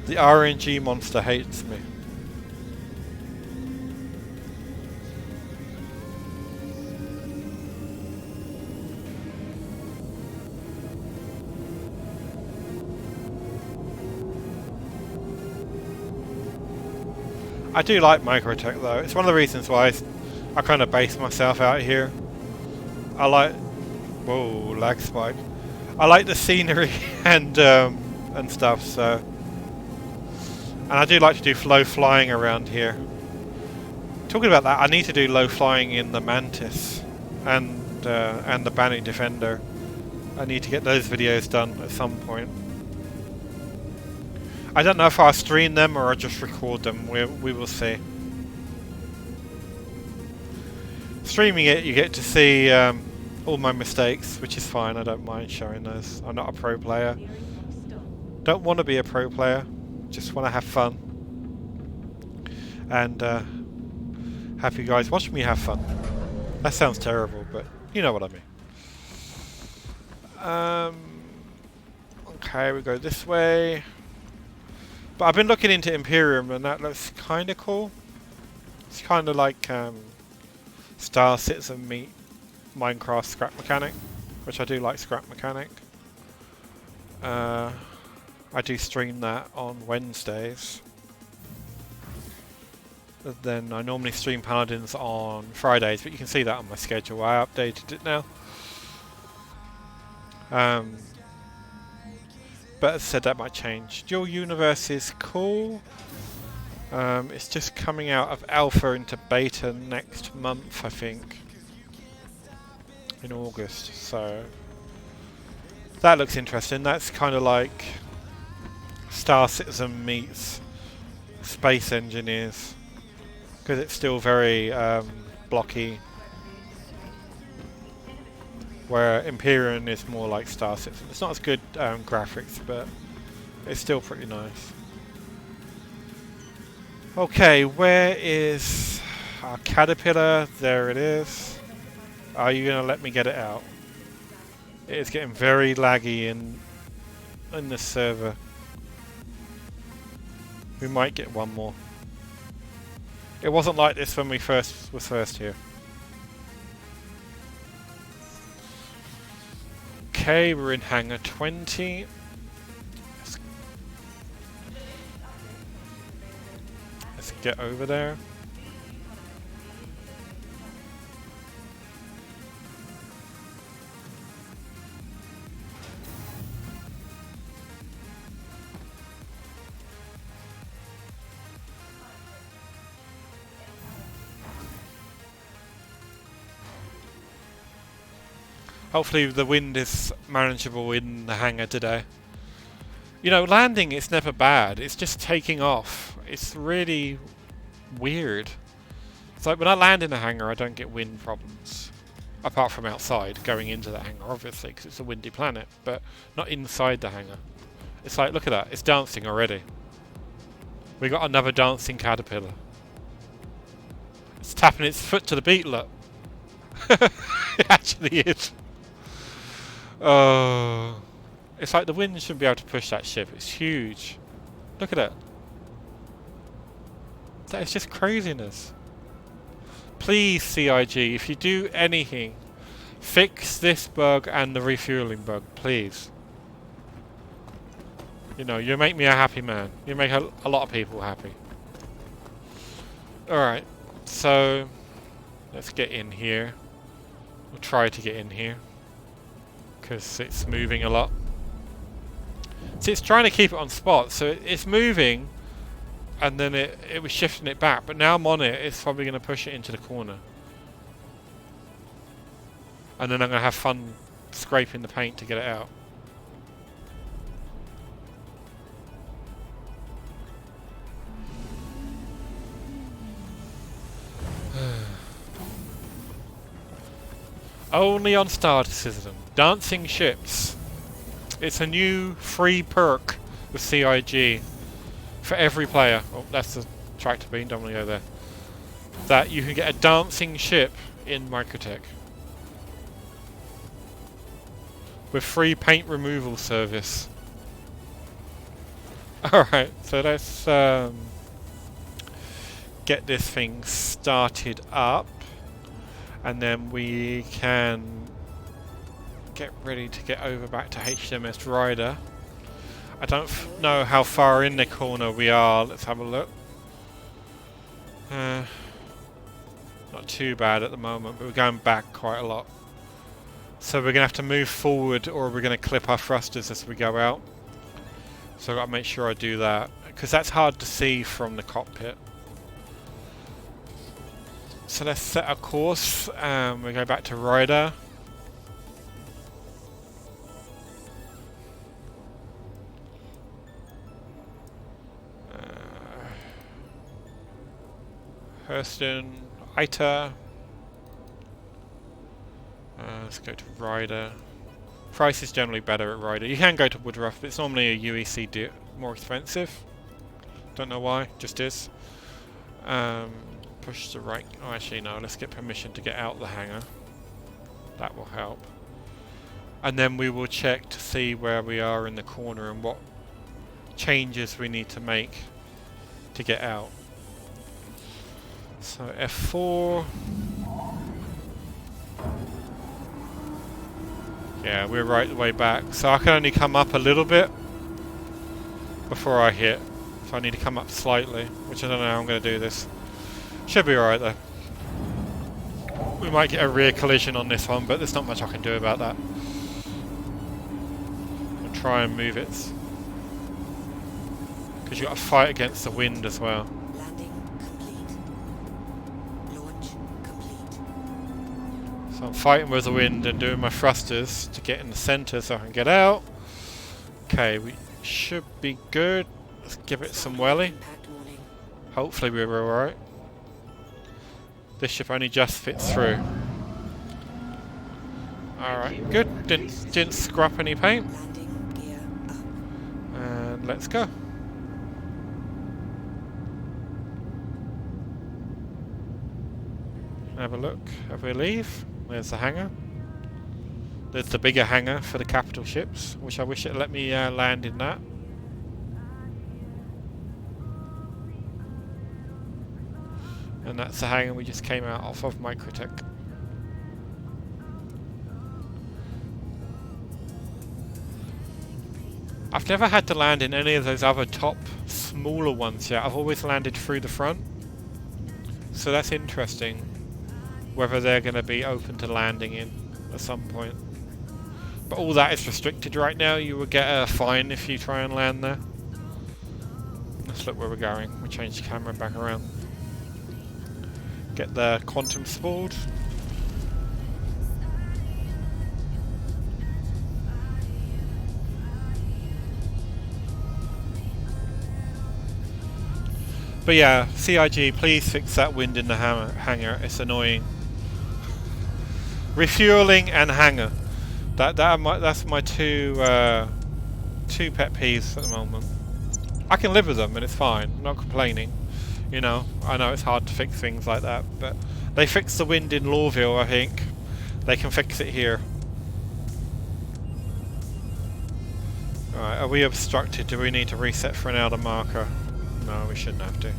The RNG monster hates me. I do like Microtech though. It's one of the reasons why I kind of base myself out here. I like... Whoa, lag spike. I like the scenery and stuff, so... And I do like to do low flying around here. Talking about that, I need to do low flying in the Mantis and the Banu Defender. I need to get those videos done at some point. I don't know if I'll stream them or I'll just record them. We will see. Streaming it, you get to see all my mistakes, which is fine. I don't mind showing those. I'm not a pro player. Don't want to be a pro player. Just want to have fun. And have you guys watch me have fun. That sounds terrible, but you know what I mean. Okay, we go this way. But I've been looking into Imperium and that looks kind of cool. It's kind of like Star Citizen meet Minecraft Scrap Mechanic, which I do like Scrap Mechanic. I do stream that on Wednesdays. But then I normally stream Paladins on Fridays, but you can see that on my schedule. I updated it now. But as I said, that might change. Dual Universe is cool. It's just coming out of alpha into beta next month, I think. In August, so... That looks interesting. That's kind of like Star Citizen meets Space Engineers. Because it's still very blocky. Where Imperium is more like Star Citizen. It's not as good graphics, but it's still pretty nice. Okay, where is our caterpillar? There it is. Are you going to let me get it out? It is getting very laggy in this server. We might get one more. It wasn't like this when we was first here. Okay, we're in hangar 20. Let's get over there. Hopefully the wind is manageable in the hangar today. You know, landing is never bad, it's just taking off. It's really weird. It's like when I land in a hangar I don't get wind problems. Apart from outside, going into the hangar obviously, because it's a windy planet, but not inside the hangar. It's like, look at that, it's dancing already. We got another dancing caterpillar. It's tapping its foot to the beat, look. It actually is. Oh, it's like the wind shouldn't be able to push that ship. It's huge. Look at it. That is just craziness. Please, CIG, if you do anything, fix this bug and the refueling bug, please. You know, you make me a happy man. You make a lot of people happy. Alright, so let's get in here. We'll try to get in here. Because it's moving a lot. See, it's trying to keep it on spot, so it's moving, and then it was shifting it back, but now I'm on it, it's probably going to push it into the corner. And then I'm going to have fun scraping the paint to get it out. Only on Star Citizen. Dancing ships. It's a new free perk with CIG for every player. Oh, that's the tractor beam, don't want to go there. That you can get a dancing ship in Microtech. With free paint removal service. Alright, so let's get this thing started up, and then we can get ready to get over back to HMS Ryder. I don't know how far in the corner we are. Let's have a look. Not too bad at the moment, but we're going back quite a lot. So we're going to have to move forward, or we're going to clip our thrusters as we go out. So I've got to make sure I do that, because that's hard to see from the cockpit. So let's set our course. We go back to Ryder. Hurston, ITA. Let's go to Ryder. Price is generally better at Ryder. You can go to Woodruff, but it's normally a aUEC more expensive. Don't know why, just is. Push the right. Oh, actually, no. Let's get permission to get out the hangar. That will help. And then we will check to see where we are in the corner and what changes we need to make to get out. So F4. Yeah, we're right the way back. So I can only come up a little bit before I hit. So I need to come up slightly, which I don't know how I'm going to do this. Should be alright though. We might get a rear collision on this one, but there's not much I can do about that. I'll try and move it. Because you've got to fight against the wind as well. Landing complete. Launch complete. So I'm fighting with the wind and doing my thrusters to get in the centre so I can get out. Okay, we should be good. Let's give it some welly. Impact warning. Hopefully we're alright. This ship only just fits through. Alright, good. Didn't scrap any paint. Landing gear up. And let's go. Have a look. Have we leave? There's the hangar. There's the bigger hangar for the capital ships, which I wish it let me land in that. And that's the hangar we just came out off of Microtech. I've never had to land in any of those other top smaller ones yet. I've always landed through the front. So that's interesting. Whether they're going to be open to landing in at some point. But all that is restricted right now. You will get a fine if you try and land there. Let's look where we're going. We change the camera back around. Get the quantum spooled. But yeah, CIG, please fix that wind in the hangar. It's annoying. Refueling and hangar. That's my two pet peeves at the moment. I can live with them and it's fine. I'm not complaining. You know, I know it's hard to fix things like that, but they fixed the wind in Lawville, I think. They can fix it here. Alright, are we obstructed? Do we need to reset for an outer marker? No, we shouldn't have to.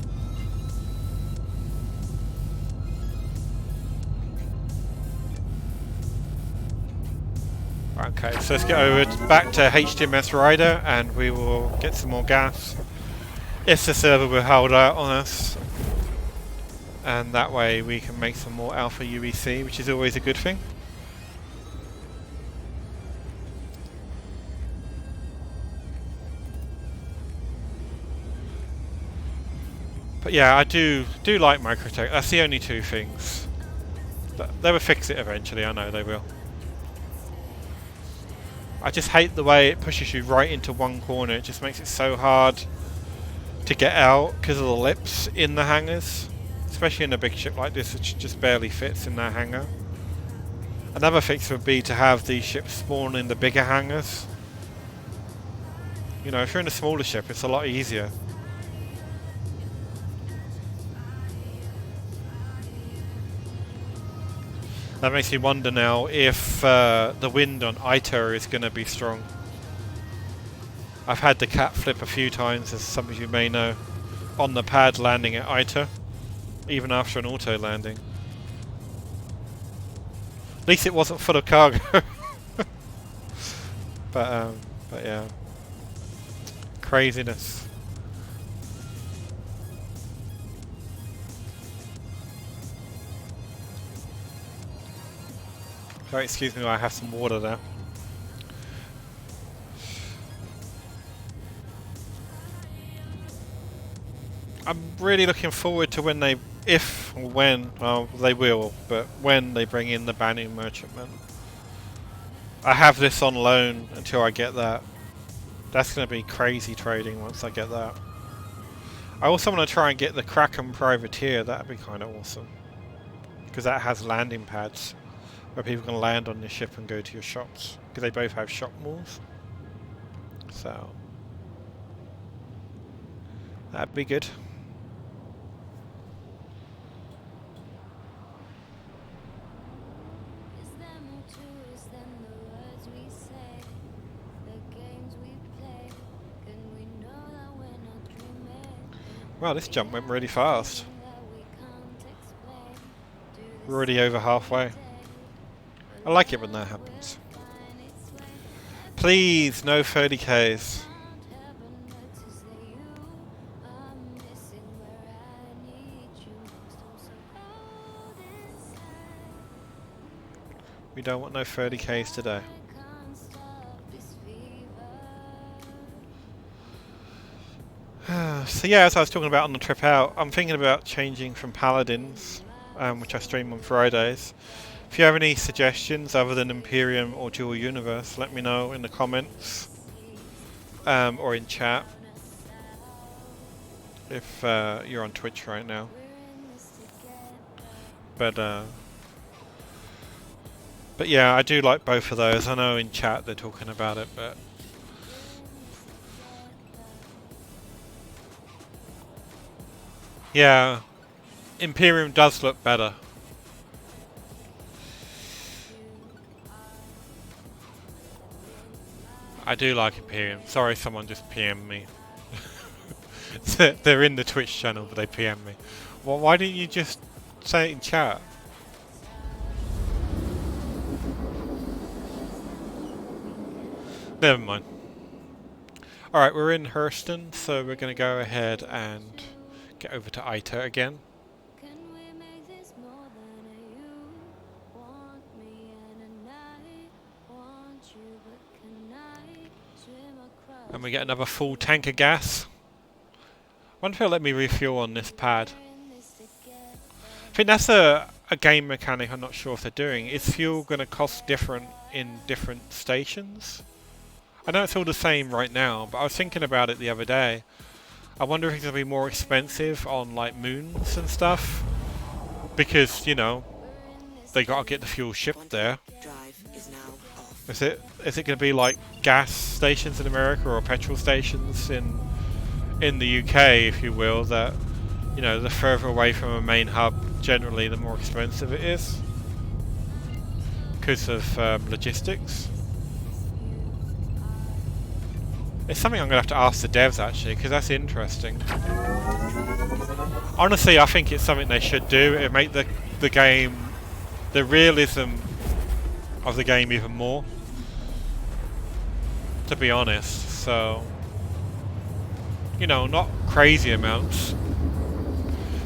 Okay, so let's get over back to HMS Ryder and we will get some more gas. If the server will hold out on us. And that way we can make some more alpha UEC, which is always a good thing. But yeah, I do like Microtech. That's the only two things. They will fix it eventually, I know they will. I just hate the way it pushes you right into one corner. It just makes it so hard to get out because of the lips in the hangars. Especially in a big ship like this, which just barely fits in that hangar. Another fix would be to have these ships spawn in the bigger hangars. You know, if you're in a smaller ship, it's a lot easier. That makes me wonder now if the wind on ITA is going to be strong. I've had the cat flip a few times, as some of you may know, on the pad landing at ITER, even after an auto landing. At least it wasn't full of cargo. but yeah, craziness. Sorry, excuse me, I have some water there. I'm really looking forward to when they, if or when, well, they will, but when they bring in the Banu merchantman. I have this on loan until I get that. That's going to be crazy trading once I get that. I also want to try and get the Kraken privateer. That'd be kind of awesome, because that has landing pads where people can land on your ship and go to your shops, because they both have shop malls. So that'd be good. Wow, this jump went really fast. We're already over halfway. I like it when that happens. Please, no 30Ks. We don't want no 30Ks today. So yeah, as I was talking about on the trip out, I'm thinking about changing from Paladins, which I stream on Fridays. If you have any suggestions other than Imperium or Dual Universe, let me know in the comments or in chat if you're on Twitch right now. But yeah, I do like both of those. I know in chat they're talking about it, but yeah, Imperium does look better. I do like Imperium. Sorry, someone just PM'd me. They're in the Twitch channel, but they PM'd me. Well, why didn't you just say it in chat? Never mind. Alright, we're in Hurston, so we're going to go ahead and get over to ITER again. And we get another full tank of gas. I wonder if it'll let me refuel on this pad. I think that's a game mechanic I'm not sure if they're doing. Is fuel going to cost different in different stations? I know it's all the same right now, but I was thinking about it the other day. I wonder if it's going to be more expensive on like moons and stuff, because, you know, they got to get the fuel shipped there. Is it going to be like gas stations in America or petrol stations in the UK, if you will, that, you know, the further away from a main hub, generally the more expensive it is because of logistics? It's something I'm going to have to ask the devs actually, because that's interesting. Honestly, I think it's something they should do. It make the game, the realism of the game even more, to be honest. So, you know, not crazy amounts,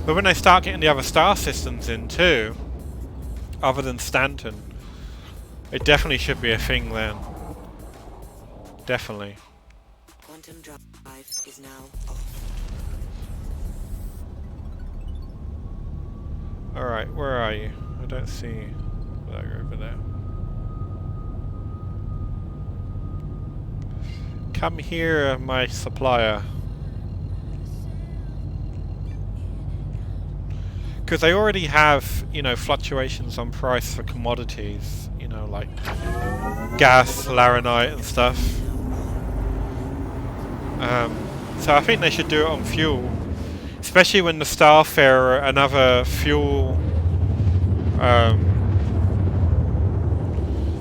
but when they start getting the other star systems in too, other than Stanton, it definitely should be a thing then. Definitely. Quantum drive is now off. Alright, where are you? I don't see you. Oh, you're over there. Come here, my supplier. Because they already have, you know, fluctuations on price for commodities, you know, like gas, laranite and stuff. So I think they should do it on fuel, especially when the Starfarer and other fuel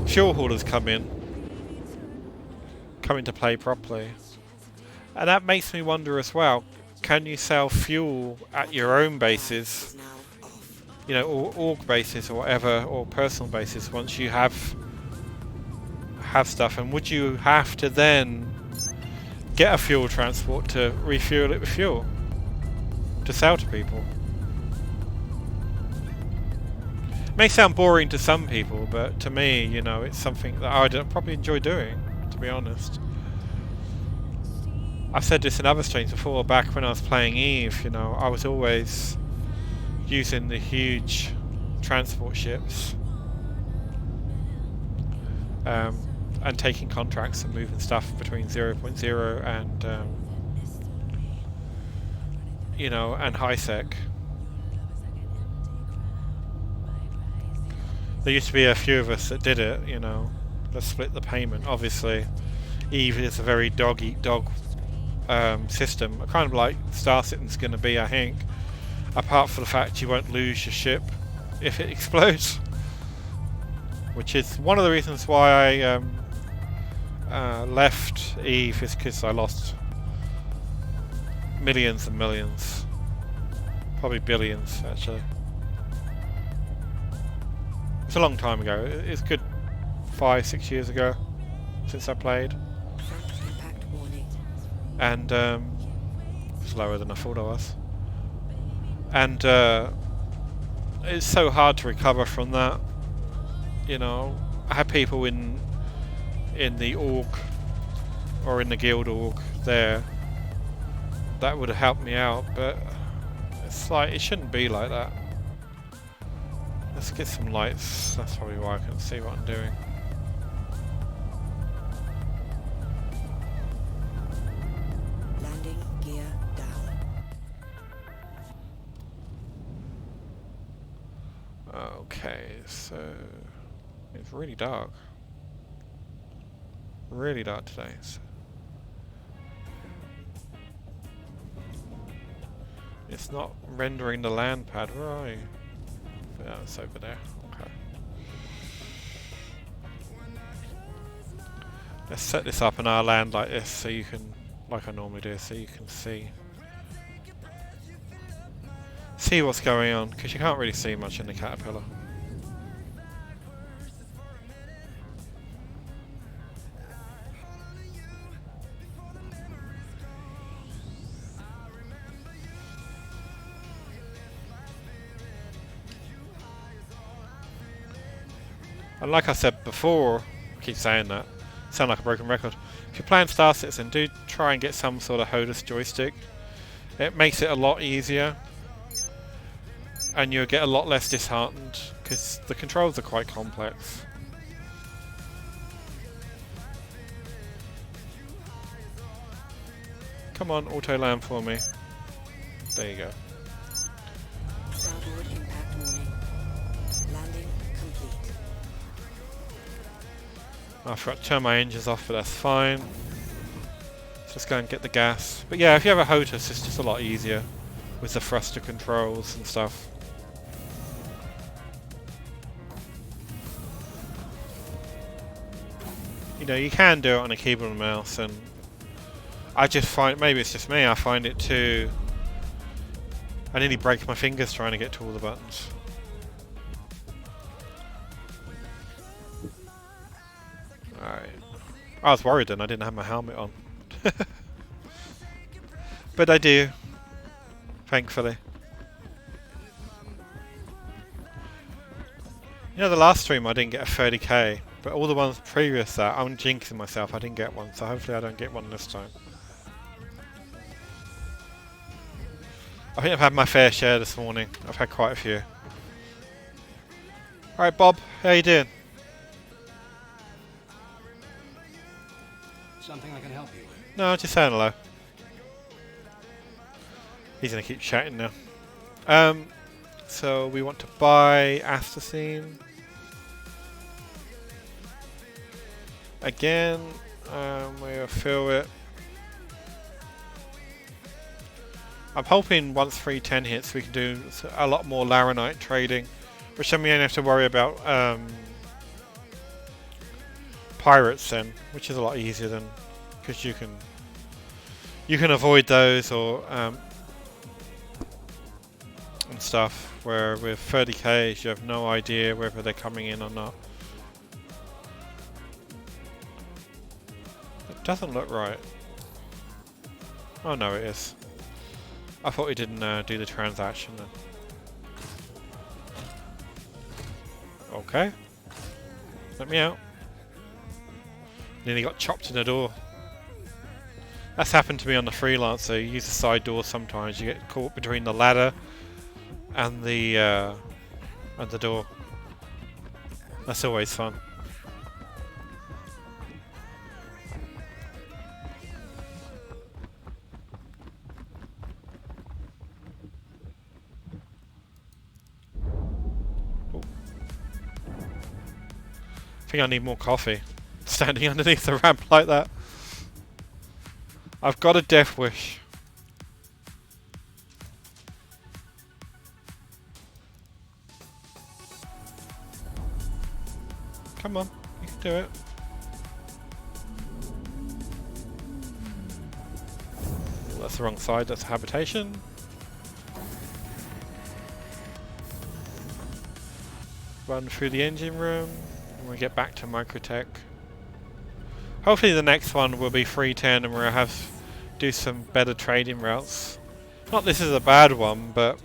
fuel haulers come into play properly. And that makes me wonder as well, can you sell fuel at your own bases, Is now off. you know, or org bases or whatever, or personal bases once you have stuff, and would you have to then get a fuel transport to refuel it with fuel to sell to people? It may sound boring to some people, but to me, you know, it's something that I'd probably enjoy doing, to be honest. I've said this in other streams before, back when I was playing Eve, you know, I was always using the huge transport ships and taking contracts and moving stuff between 0.0 and you know, and high-sec. There used to be a few of us that did it, you know, that split the payment. Obviously, Eve is a very dog-eat-dog system, kind of like Star Citizen's going to be, I think, apart from the fact you won't lose your ship if it explodes, which is one of the reasons why I left Eve, is because I lost millions and millions, probably billions actually. It's a long time ago. It's good 5-6 years ago since I played, Front impact warning. and it's lower than I thought I was, and it's so hard to recover from that. You know, I had people in the org or in the guild org there that would have helped me out, but it's like, it shouldn't be like that. Let's get some lights. That's probably why I can see what I'm doing. Landing gear down. Okay, so it's really dark. Really dark today. So it's not rendering the land pad. Where are you? Yeah, it's over there. Okay. Let's set this up in our land like this, so you can, like I normally do, so you can see what's going on, because you can't really see much in the caterpillar. And like I said before, I keep saying that, sound like a broken record. If you're playing Star Citizen, do try and get some sort of HOTAS joystick. It makes it a lot easier, and you'll get a lot less disheartened, because the controls are quite complex. Come on, auto land for me. There you go. Starboard impact warning. Landing complete. I forgot to turn my engines off, but that's fine. Let's just go and get the gas. But yeah, if you have a HOTAS, it's just a lot easier with the thruster controls and stuff. You know, you can do it on a keyboard and mouse, and I just find, maybe it's just me, I find it too... I nearly break my fingers trying to get to all the buttons. Alright. I was worried then I didn't have my helmet on. But I do. Thankfully. You know, the last stream I didn't get a 30k, but all the ones previous to that, I'm jinxing myself, I didn't get one, so hopefully I don't get one this time. I think I've had my fair share this morning. I've had quite a few. Alright Bob, how you doing? Something I can help you with? No, just saying hello. He's gonna keep chatting now. So we want to buy Astasine. Again, we'll fill it. I'm hoping once 310 hits we can do a lot more Laranite trading, which then we only have to worry about pirates then, which is a lot easier than, because you You can avoid those or and stuff, where with 30Ks you have no idea whether they're coming in or not. It doesn't look right. Oh no, it is. I thought he didn't do the transaction then. Okay. Let me out. Nearly got chopped in the door. That's happened to me on the freelancer. You use the side door sometimes. You get caught between the ladder and the door. That's always fun. Oh. I think I need more coffee. Standing underneath the ramp like that. I've got a death wish. Come on, you can do it. Oh, that's the wrong side, that's a habitation. Run through the engine room, and we get back to Microtech. Hopefully the next one will be 310 and we'll do some better trading routes. Not this is a bad one, but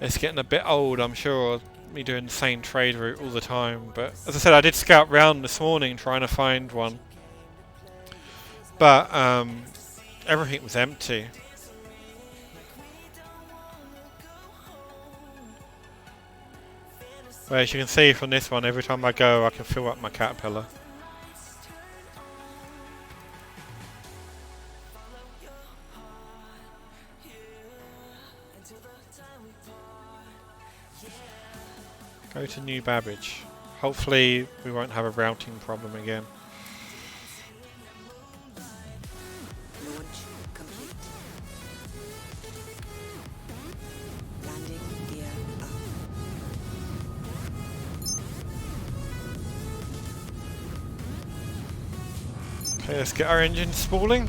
it's getting a bit old, I'm sure, me doing the same trade route all the time. But as I said, I did scout round this morning trying to find one. But everything was empty. Well, as you can see from this one, every time I go I can fill up my caterpillar. Go to New Babbage. Hopefully we won't have a routing problem again. Launch complete. Landing gear up. Okay, let's get our engine spooling.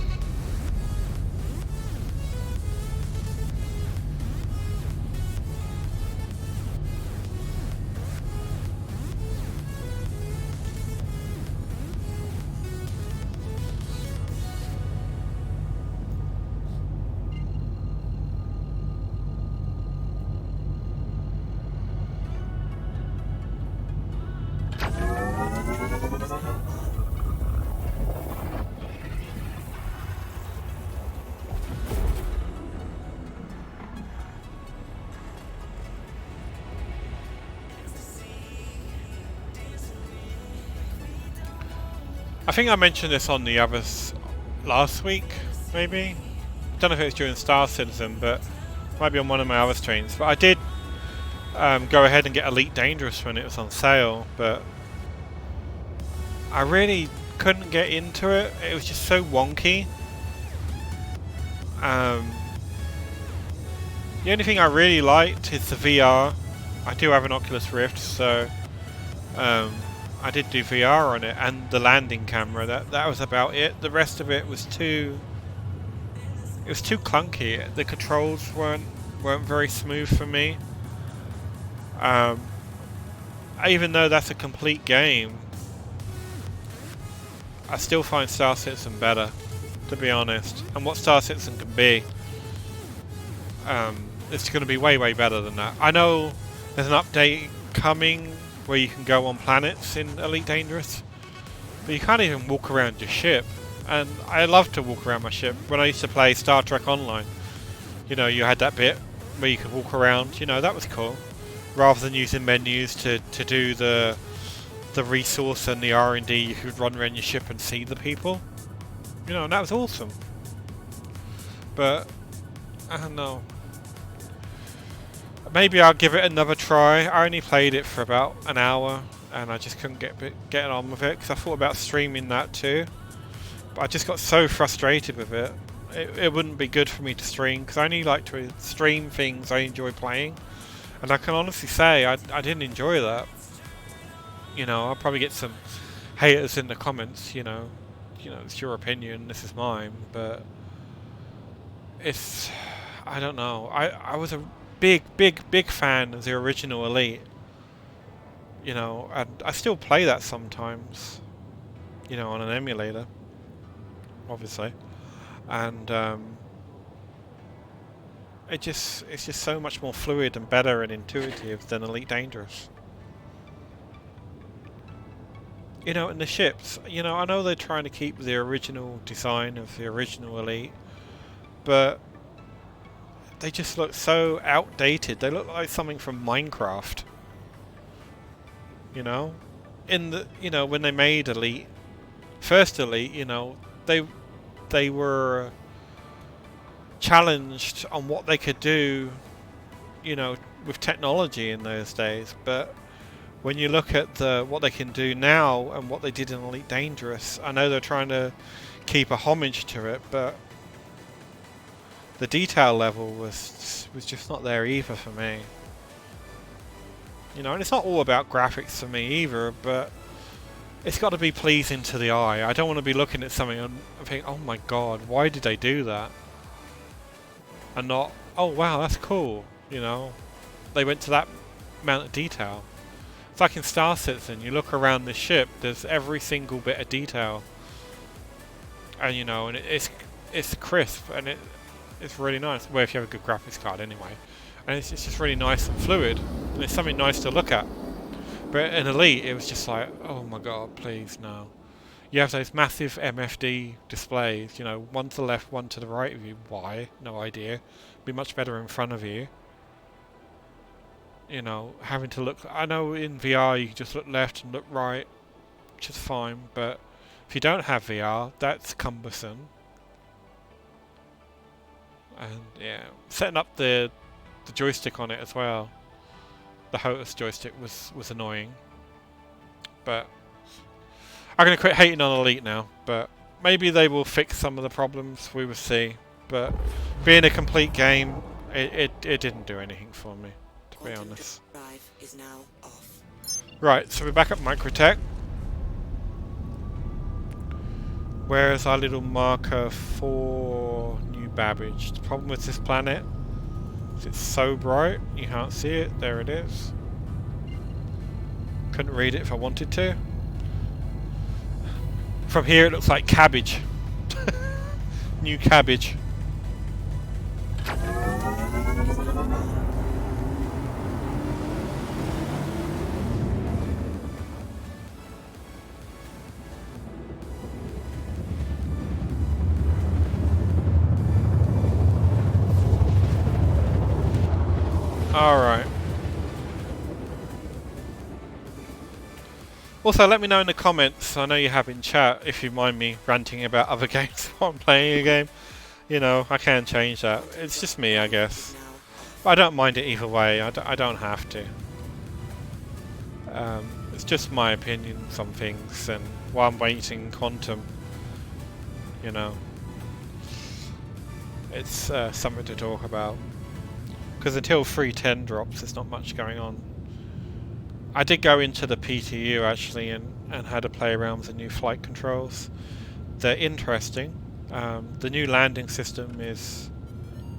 I think I mentioned this on the others last week, maybe. Don't know if it was during Star Citizen, but might be on one of my other streams. But I did go ahead and get Elite Dangerous when it was on sale, but I really couldn't get into it. It was just so wonky. The only thing I really liked is the VR. I do have an Oculus Rift, so I did do VR on it, and the landing camera. That was about it. The rest of it was too clunky. The controls weren't very smooth for me. Even though that's a complete game, I still find Star Citizen better, to be honest. And what Star Citizen can be, it's going to be way better than that. I know there's an update coming where you can go on planets in Elite Dangerous, but you can't even walk around your ship. And I love to walk around my ship. When I used to play Star Trek Online, you know, you had that bit where you could walk around. You know, that was cool. Rather than using menus to do the resource and the R&D, you could run around your ship and see the people. You know, and that was awesome. But I don't know. Maybe I'll give it another try. I only played it for about an hour, and I just couldn't get on with it because I thought about streaming that too. But I just got so frustrated with it. It wouldn't be good for me to stream because I only like to stream things I enjoy playing, and I can honestly say I didn't enjoy that. You know, I'll probably get some haters in the comments. You know, you know, it's your opinion, this is mine, but it's, I don't know. I was a big fan of the original Elite, you know, and I still play that sometimes, you know, on an emulator, obviously, and it's just so much more fluid and better and intuitive than Elite Dangerous. You know, and the ships, you know, I know they're trying to keep the original design of the original Elite, but they just look so outdated. They look like something from Minecraft. You know? In the, you know, when they made Elite, first Elite, you know, they were challenged on what they could do, you know, with technology in those days, but when you look at what they can do now and what they did in Elite Dangerous, I know they're trying to keep a homage to it, but the detail level was just not there either for me. You know, and it's not all about graphics for me either, but it's got to be pleasing to the eye. I don't want to be looking at something and think, oh my god, why did they do that? And not, oh wow, that's cool, you know. They went to that amount of detail. It's like in Star Citizen, you look around the ship, there's every single bit of detail. And you know, and it's crisp, and it's really nice. Well, if you have a good graphics card anyway. And it's just really nice and fluid, and it's something nice to look at. But in Elite, it was just like, oh my god, please, no. You have those massive MFD displays, you know, one to the left, one to the right of you. Why? No idea. Be much better in front of you. You know, having to look... I know in VR you can just look left and look right, which is fine, but if you don't have VR, that's cumbersome. And yeah, setting up the joystick on it as well. The HOTAS joystick was annoying. But I'm going to quit hating on Elite now, but maybe they will fix some of the problems, we will see. But being a complete game, it didn't do anything for me, to be honest. Drive is now off. Right, so we're back at Microtech. Where is our little marker for New Babbage? The problem with this planet is it's so bright, you can't see it. There it is. Couldn't read it if I wanted to. From here it looks like cabbage. New cabbage. Alright. Also, let me know in the comments, I know you have in chat, if you mind me ranting about other games while I'm playing a game. You know, I can change that. It's just me, I guess. But I don't mind it either way, I don't have to. It's just my opinions on things, and while I'm waiting Quantum, you know, it's something to talk about. Because until 3.10 drops, there's not much going on. I did go into the PTU actually and had a play around with the new flight controls. They're interesting. The new landing system is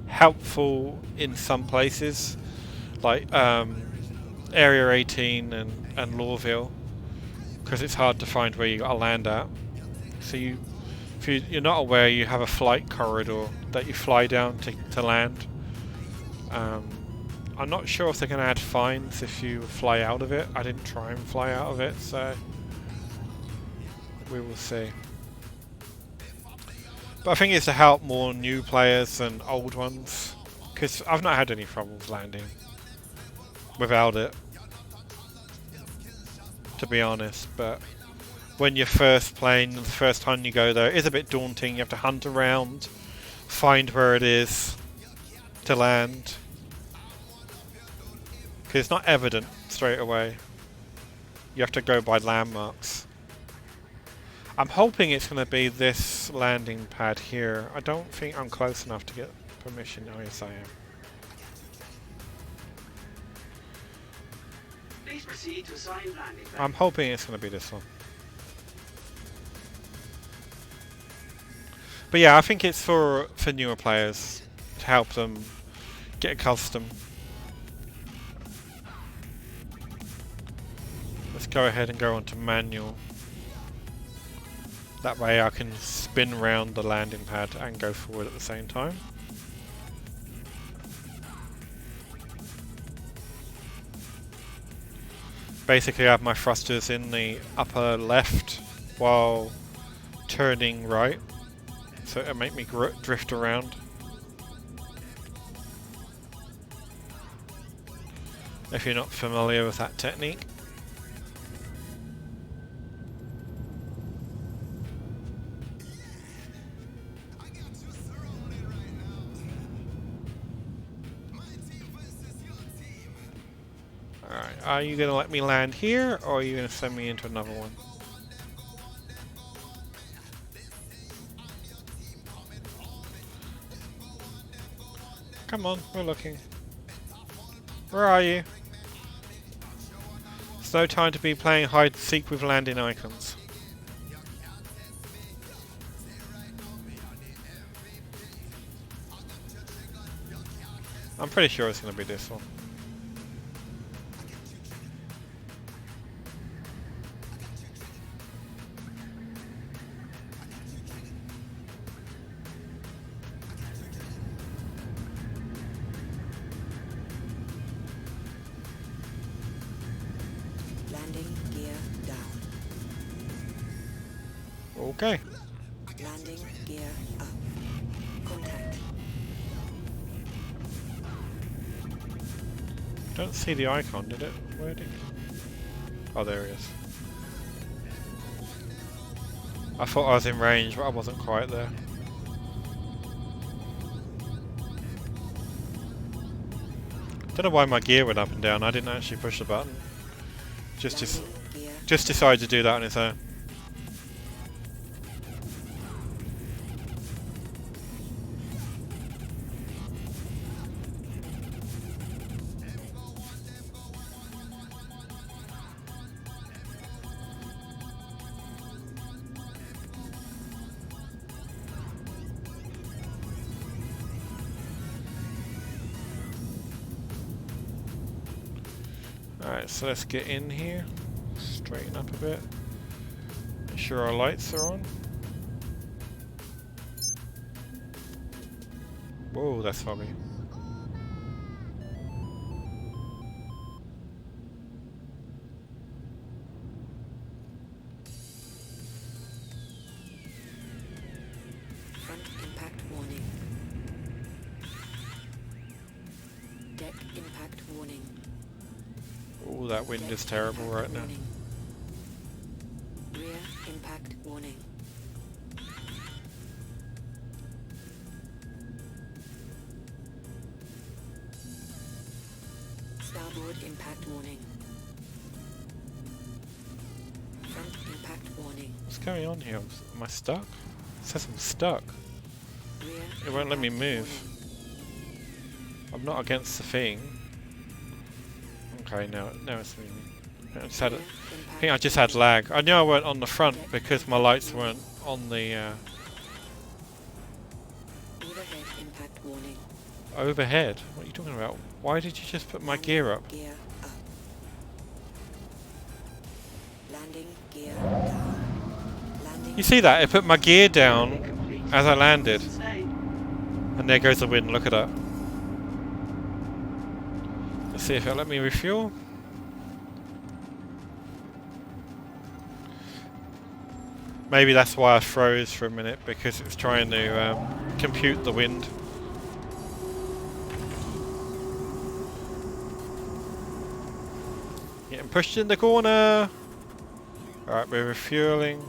helpful in some places, like Area 18 and Lawville, because it's hard to find where you got to land at. So if you're not aware, you have a flight corridor that you fly down to land. I'm not sure if they're going to add fines if you fly out of it. I didn't try and fly out of it, so we will see. But I think it's to help more new players than old ones, because I've not had any problems landing without it, to be honest. But when you're first playing, the first time you go there, it is a bit daunting. You have to hunt around, find where it is to land, because it's not evident straight away. You have to go by landmarks. I'm hoping it's going to be this landing pad here. I don't think I'm close enough to get permission. Oh yes I am. Please proceed to assigned landing pad. I'm hoping it's going to be this one. But yeah, I think it's for newer players to help them get accustomed. Let's go ahead and go on to manual. That way I can spin around the landing pad and go forward at the same time. Basically I have my thrusters in the upper left while turning right, so it'll make me drift around. If you're not familiar with that technique. Alright, are you going to let me land here, or are you going to send me into another one? Come on, we're looking. Where are you? It's no time to be playing hide and seek with landing icons. I'm pretty sure it's going to be this one. Landing gear down. Okay. Landing gear up. Contact. Don't see the icon, did it? Where did it? Oh, there he is. I thought I was in range, but I wasn't quite there. Don't know why my gear went up and down. I didn't actually push the button. Just decided to do that on its own. Alright, so let's get in here. Straighten up a bit. Make sure our lights are on. Whoa, that's foggy. Front impact warning. Deck impact warning. Oh, that wind is terrible right now. Warning. Rear impact warning. Starboard impact warning. Front impact warning. What's going on here? Am I stuck? It says I'm stuck. Rear It won't let me impact move. I'm not against the thing. Okay, now it's moving. I think I just had lag. I knew I weren't on the front because my lights weren't on the Overhead impact warning. overhead. What are you talking about? Why did you just put my gear up? Gear up. Landing gear down. Landing. You see that? It put my gear down as I landed. And there goes the wind, look at that. Let's see if it'll let me refuel. Maybe that's why I froze for a minute, because it's trying to compute the wind. Getting pushed in the corner! Alright, we're refueling.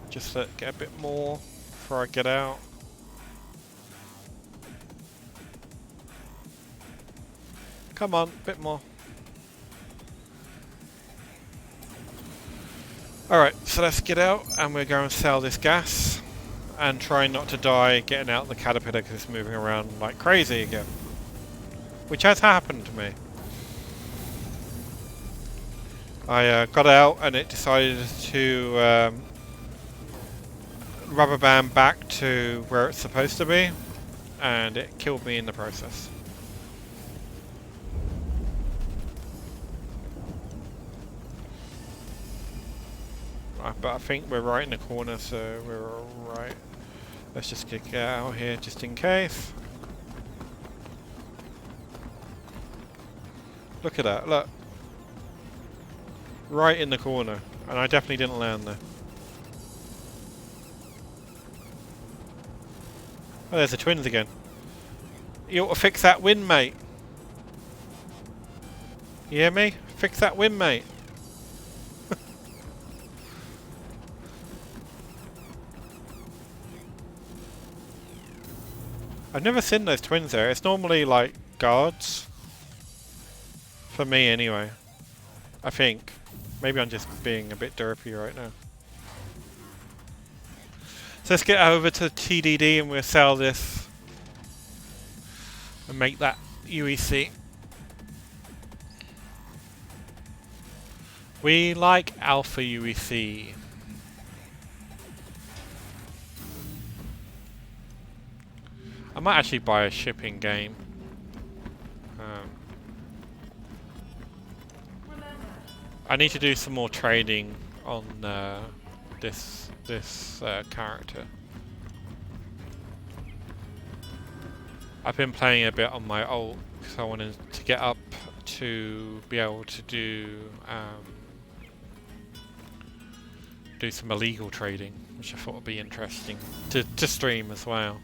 Just let get a bit more before I get out. Come on, a bit more. Alright, so let's get out and we're going to sell this gas and try not to die getting out the caterpillar because it's moving around like crazy again. Which has happened to me. I got out and it decided to rubber band back to where it's supposed to be, and it killed me in the process. But I think we're right in the corner, so we're alright. Let's just get out here just in case. Look at that, look. Right in the corner. And I definitely didn't land there. Oh, there's the twins again. You ought to fix that wind, mate. You hear me? Fix that wind, mate. I've never seen those twins there. It's normally like guards. For me anyway. I think. Maybe I'm just being a bit derpy right now. So let's get over to TDD and we'll sell this. And make that aUEC. We like alpha aUEC. I might actually buy a shipping game. I need to do some more trading on this character. I've been playing a bit on my ult because I wanted to get up to be able to do some illegal trading, which I thought would be interesting to stream as well.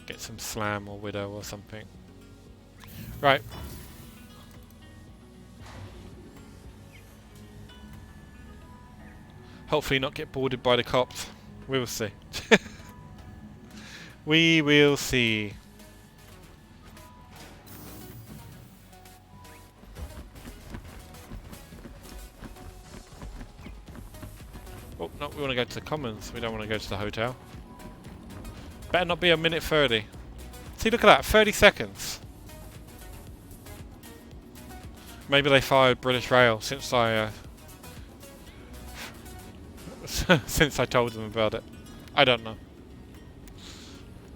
Get some Slam or Widow or something. Right. Hopefully not get boarded by the cops. We will see. We will see. Oh, no, we want to go to the Commons. We don't want to go to the hotel. Better not be a minute 30. See, look at that. 30 seconds. Maybe they fired British Rail since I... since I told them about it. I don't know.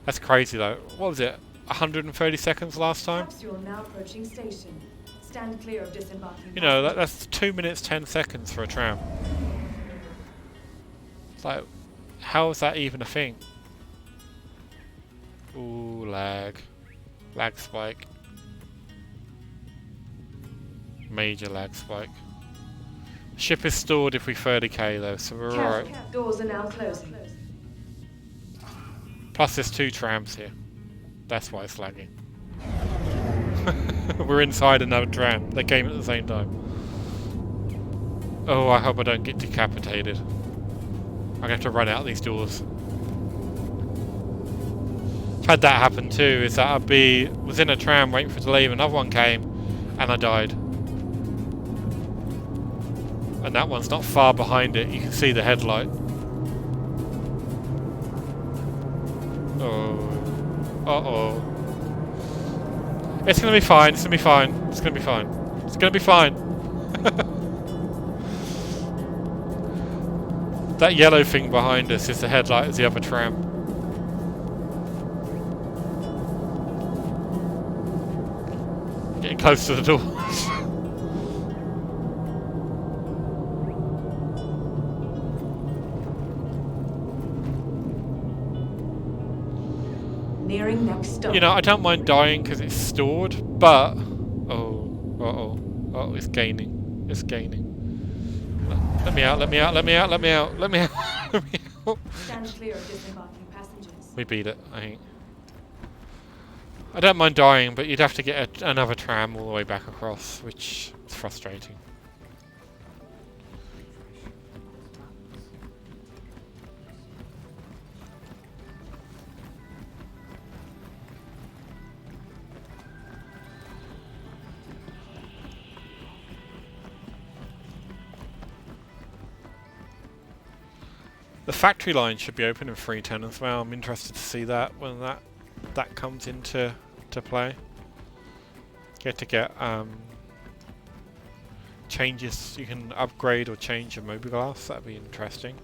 That's crazy though. What was it? 130 seconds last time? Capsule now approaching station. Stand clear of disembarking. You know, that's 2 minutes 10 seconds for a tram. It's like, how is that even a thing? Ooh, lag. Lag spike. Major lag spike. Ship is stored if we 30k though, so we're alright. Doors are now closing. Plus there's 2 trams here. That's why it's lagging. We're inside another tram. They came at the same time. Oh, I hope I don't get decapitated. I'm gonna have to run out these doors. I've had that happen too, is that was in a tram waiting for it to leave, another one came, and I died. And that one's not far behind it, you can see the headlight. Oh. Uh-oh. It's gonna be fine, it's gonna be fine, it's gonna be fine. It's gonna be fine. That yellow thing behind us is the headlight of the other tram. Getting close to the doors. Nearing next stop. You know, I don't mind dying because it's stored, but... Oh, uh-oh, it's gaining. It's gaining. Let me out, let me out, let me out, let me out, let me out, let me out. Stand clear of disembarking passengers. We beat it, I think. I don't mind dying, but you'd have to get another tram all the way back across, which is frustrating. The factory line should be open in 310 as well. I'm interested to see that when that comes into changes, you can upgrade or change your mobiglass. That'd be interesting.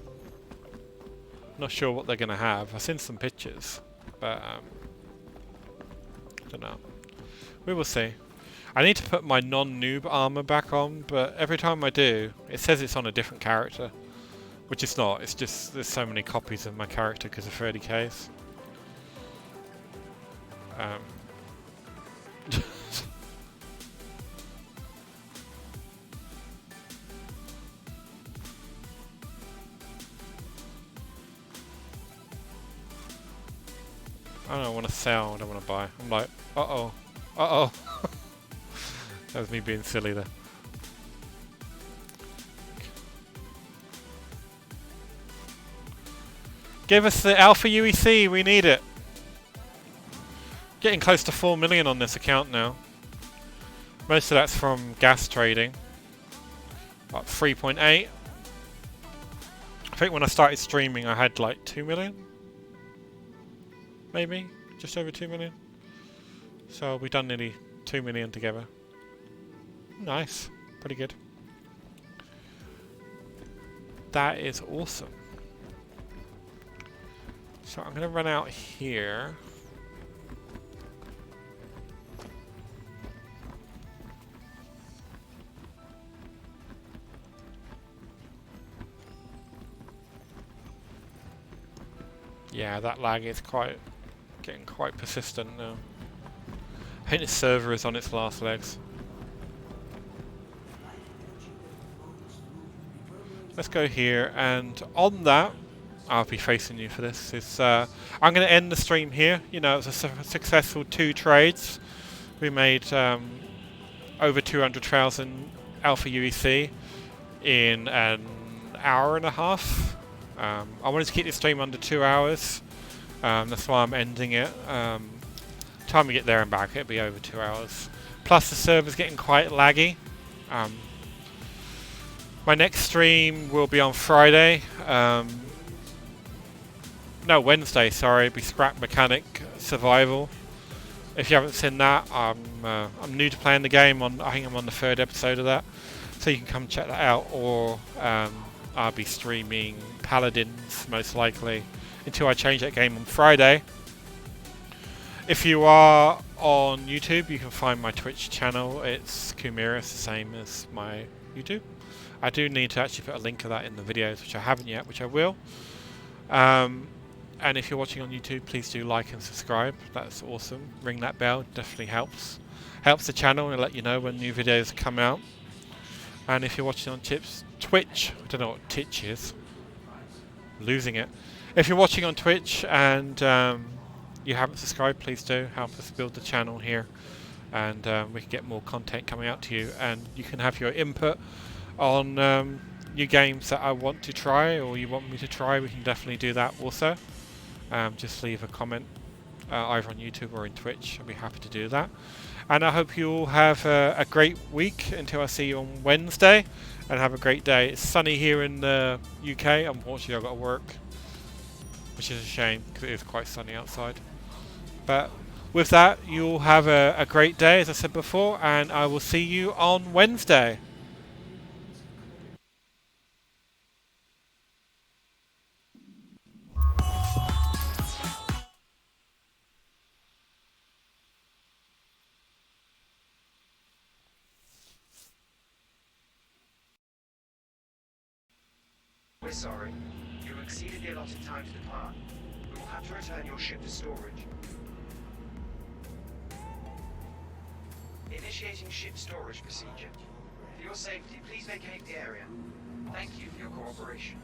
Not sure what they're going to have. I've seen some pictures, but don't know. We will see. I need to put my non-noob armor back on, but every time I do, it says it's on a different character, which it's not. It's just there's so many copies of my character because of 30Ks. I don't want to sell, I don't want to buy. I'm like, uh-oh, uh-oh. That was me being silly there. Give us the Alpha UEC, we need it. Getting close to 4 million on this account now. Most of that's from gas trading. About 3.8. I think when I started streaming I had like 2 million. Maybe, just over 2 million. So we've done nearly 2 million together. Nice, pretty good. That is awesome. So I'm going to run out here. Yeah, that lag is getting quite persistent now. I think the server is on its last legs. Let's go here, and on that, I'll be facing you for this. I'm going to end the stream here. You know, it was a successful 2 trades. We made over 200,000 Alpha UEC in an hour and a half. I wanted to keep this stream under 2 hours. That's why I'm ending it. Time we get there and back, it'll be over 2 hours. Plus the server's getting quite laggy. My next stream will be on Friday. No, Wednesday, sorry. It'll be Scrap Mechanic Survival. If you haven't seen that, I'm new to playing the game. I think I'm on the 3rd episode of that. So you can come check that out. Or I'll be streaming Paladins, most likely, until I change that game on Friday. If you are on YouTube, you can find my Twitch channel. It's Kumira, it's the same as my YouTube. I do need to actually put a link of that in the videos, which I haven't yet, which I will. And if you're watching on YouTube, please do like and subscribe. That's awesome. Ring that bell, definitely helps. Helps the channel and let you know when new videos come out. And if you're watching on Twitch, I don't know what Titch is. Losing it. If you're watching on Twitch and you haven't subscribed, please do help us build the channel here, and we can get more content coming out to you, and you can have your input on new games that I want to try or you want me to try. We can definitely do that also. Just leave a comment either on YouTube or in Twitch. I'll be happy to do that. And I hope you all have a great week until I see you on Wednesday, and have a great day. It's sunny here in the UK. Unfortunately, I've got to work, which is a shame because it is quite sunny outside. But with that, you'll have a great day, as I said before, and I will see you on Wednesday. We're sorry. You exceeded the allotted time to depart. We will have to return your ship to storage. Initiating ship storage procedure. For your safety, please vacate the area. Thank you for your cooperation.